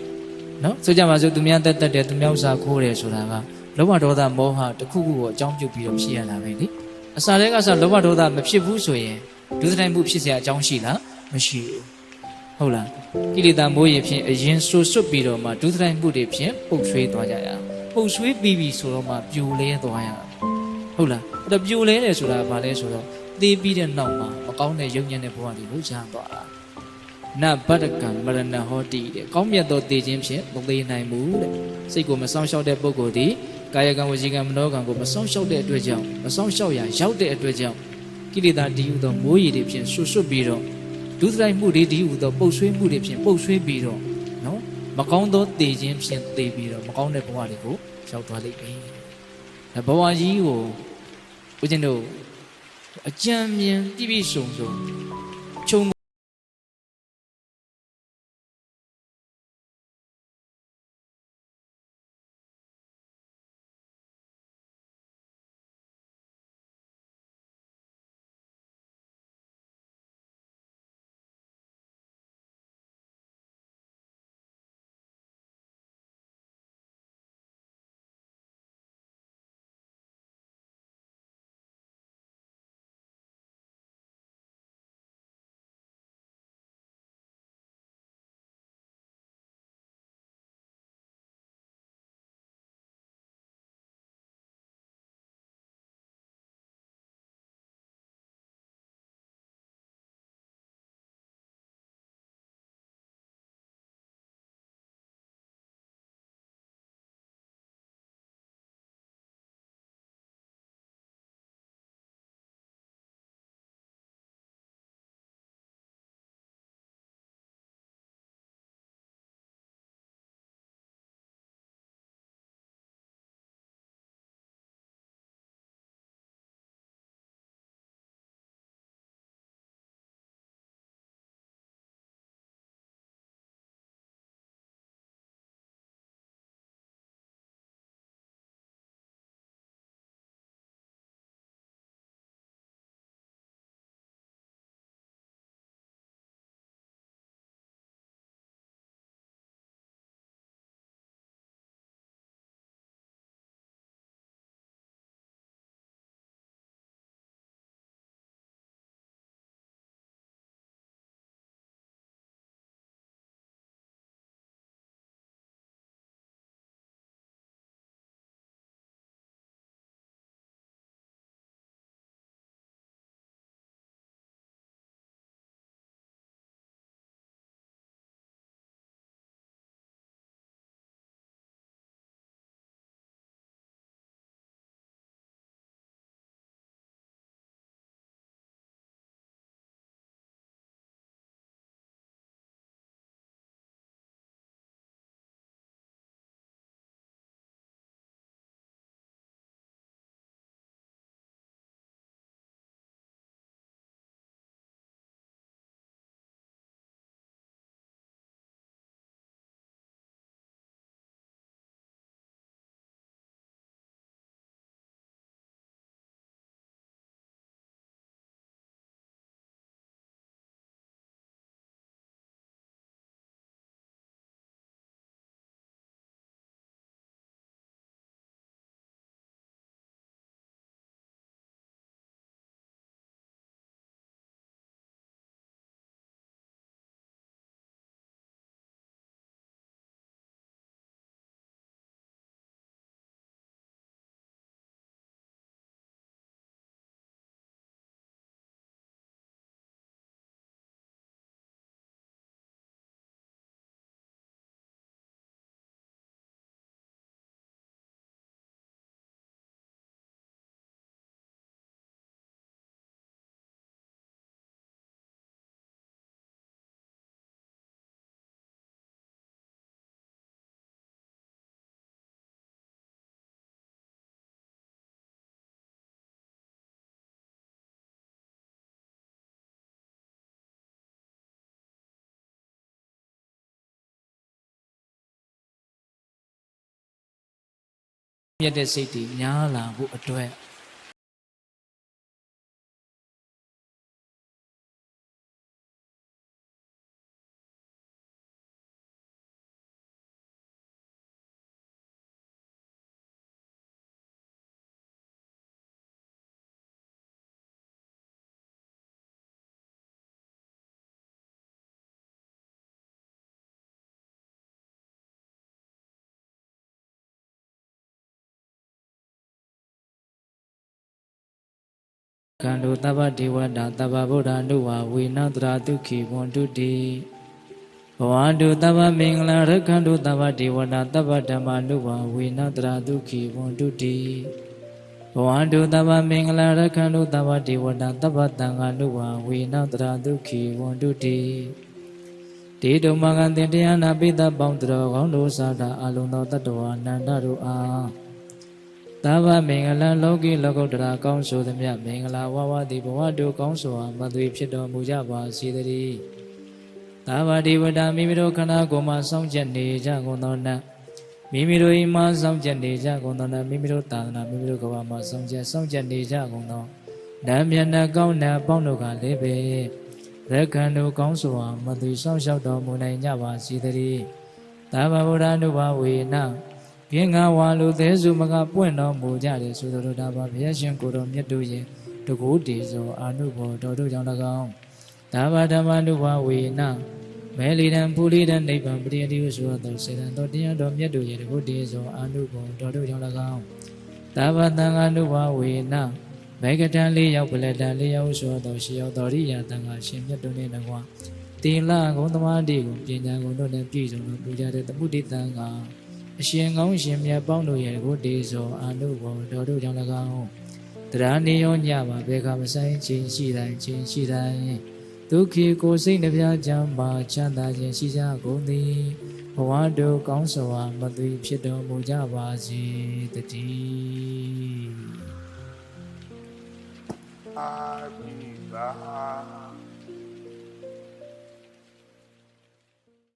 နော်ဆိုကြပါစို့သူများတက်တယ်သူများဥစားခိုးတယ်ဆိုတာကလောဘဒေါသမောဟတစ်ခုခုကိုအကြောင်းပြုပြီးတော့ဖြစ်ရတာပဲလေအစာတွေကဆိုလောဘဒေါသမဖြစ်ဘူးဆိုရင်ဒုစရိုက်မှုဖြစ်เสียအကြောင်းရှိလားမရှိဘူးဟုတ်လားကိလေသာမိုးရင်ဖြင့်အရင်ဆွဆွတ်ပြီးတော့မှဒုစရိုက်မှုတွေဖြင့်ပုတ်ဆွေးသွားကြရအောင်ပုတ်ဆွေးပြီးပြီဆိုတော့မှပြိုလဲသွားရအောင်ဟုတ်လားအဲ့တော့ပြိုလဲတယ်ဆိုတာဘာလဲဆိုတော့သေပြီးတဲ့နောက်မှာမကောင်းတဲ့ယုံညံ့တဲ့ဘဝတွေကိုရမ်းသွားတာနဗတ္တကံမရဏဟောတိတဲ့ကောင်းမြတ်သောသေခြင်းဖြင့်မသေးနိုင်ဘူးတဲ့စိတ်ကိုမဆောင်ရှောက်တဲ့ပုဂ္ဂိုလ်ဒီကာယကံဝစီကံမနောကံကိုမဆောင်ရှောက်တဲ့အတွက်ကြောင့်မဆောင်ရှောက်ရရောက်တဲ့အတွက်ကြောင့်ကိလေသာတည်ဟူသောမိုးရီတွေဖြင့်ဆွဆွတ်ပြီးတော့ဒုစရိုက်မှုတွေတည်ဟူသောပုတ်ဆွေးမှုတွေဖြင့်ပုတ်ဆွေးပြီးတော့နော်မကောင်းသောသေခြင်းဖြင့်သေပြီးတော့မကောင်းတဲ့ဘဝတွေကိုရောက်သွားလိမ့်မယ်။ဒါဘဝကြီးကိုဦးဇင်းတို့အကြံဉာဏ်ပြည့်ပြည့်စုံစုံခြုံ မြတ်တဲ့စိတ်တွေများလာဖို့အတွက်ကံတို့တပ္ပဒေဝတာတပ္ပဗုဒ္ဓနုဝဝေနတရာဒုက္ခိဝန္တုတိဘဝတုတပ္ပမင်္ဂလာရက္ခန္တုတပ္ပဒေဝတာတပ္ပဓမ္မနုဝဝေနတရာဒုက္ခိဝန္တုတိဘဝတုတပ္ပမင်္ဂလာရက္ခန္တုတပ္ပဒေဝတာတပ္ပသံဃာနုဝဝေနတရာဒုက္ခိဝန္တုတိဒေတုမဂံတင်တရားနာပိသပေါင်းတော်ကောင်းတို့သာတာအလုံးသောတတ္တဝါနန္ဒတို့အားသဗ္ဗမင်္ဂလလောကီလောကုတ္တရာကောင်းဆိုသမျှမင်္ဂလာဝဝတိဘဝတို့ကောင်းစွာမသွေဖြစ်တော်မူကြပါစေတည်းသဗ္ဗဒေဝတာမိမိတို့ခန္ဓာကိုယ်မှာစောင့်ကြနေကြကုန်သောနတ်မိမိတို့၏မှာစောင့်ကြနေကြကုန်သောနတ်မိမိတို့သာသနာမိမိတို့ကဘာမှာစောင့်ကြနေကြကုန်သောနတ်မြတ်နတ်ကောင်းနတ်ပေါင်းတို့ကလည်းပဲရက္ခဏတို့ကောင်းစွာမသွေစောင့်ရှောက်တော်မူနိုင်ကြပါစေတည်းသဗ္ဗဗုဒ္ဓနုဘဝေနကင်းငါဝါလူသေးစုမကပွင့်တော်မူကြတယ်ဆိုတော်ဒါပါဘုရားရှင်ကိုယ်တော်မြတ်တို့ရဲ့တကူတည်သောအာနုဘောတော်တို့ကြောင့်၎င်းဒါဘာဓမ္မနုဘဝေနမဲလီတံပူလီတံနိဗ္ဗာန်ပရိယတိဟုဆိုသောစေတံတော်တရားတော်မြတ်တို့ရဲ့တကူတည်သောအာနုဘောတော်တို့ကြောင့်၎င်းဒါဘာသံဃာနုဘဝေနမေကတံလေးရောက်ပလက်တံလေးရောက်ဆိုသောရှေရောက်တော်ရိယာတန်ခါရှင်မြတ်တို့နှင့်တကွာတိလဂုံသမာတိကိုပညာဂုံတို့နဲ့ပြည့်စုံလို့ပူကြတဲ့တပုတိတံကအရှင်ကောင်းရှင်မြတ်ပေါင်းတို့ရဲ့ကိုတည်သောအာနုဘောတော်တို့ကြောင့်၎င်းတရားနေရောညပါဘေခမဆိုင်ခြင်းရှိတိုင်းဒုက္ခိကိုစိတ်နှပြချမ်းပါချမ်းသာခြင်းရှိကြကုန်သည်ဘဝတို့ကောင်းစွာမသွေဖြစ်တော်မူကြပါစေတည်းအာဘိဘာ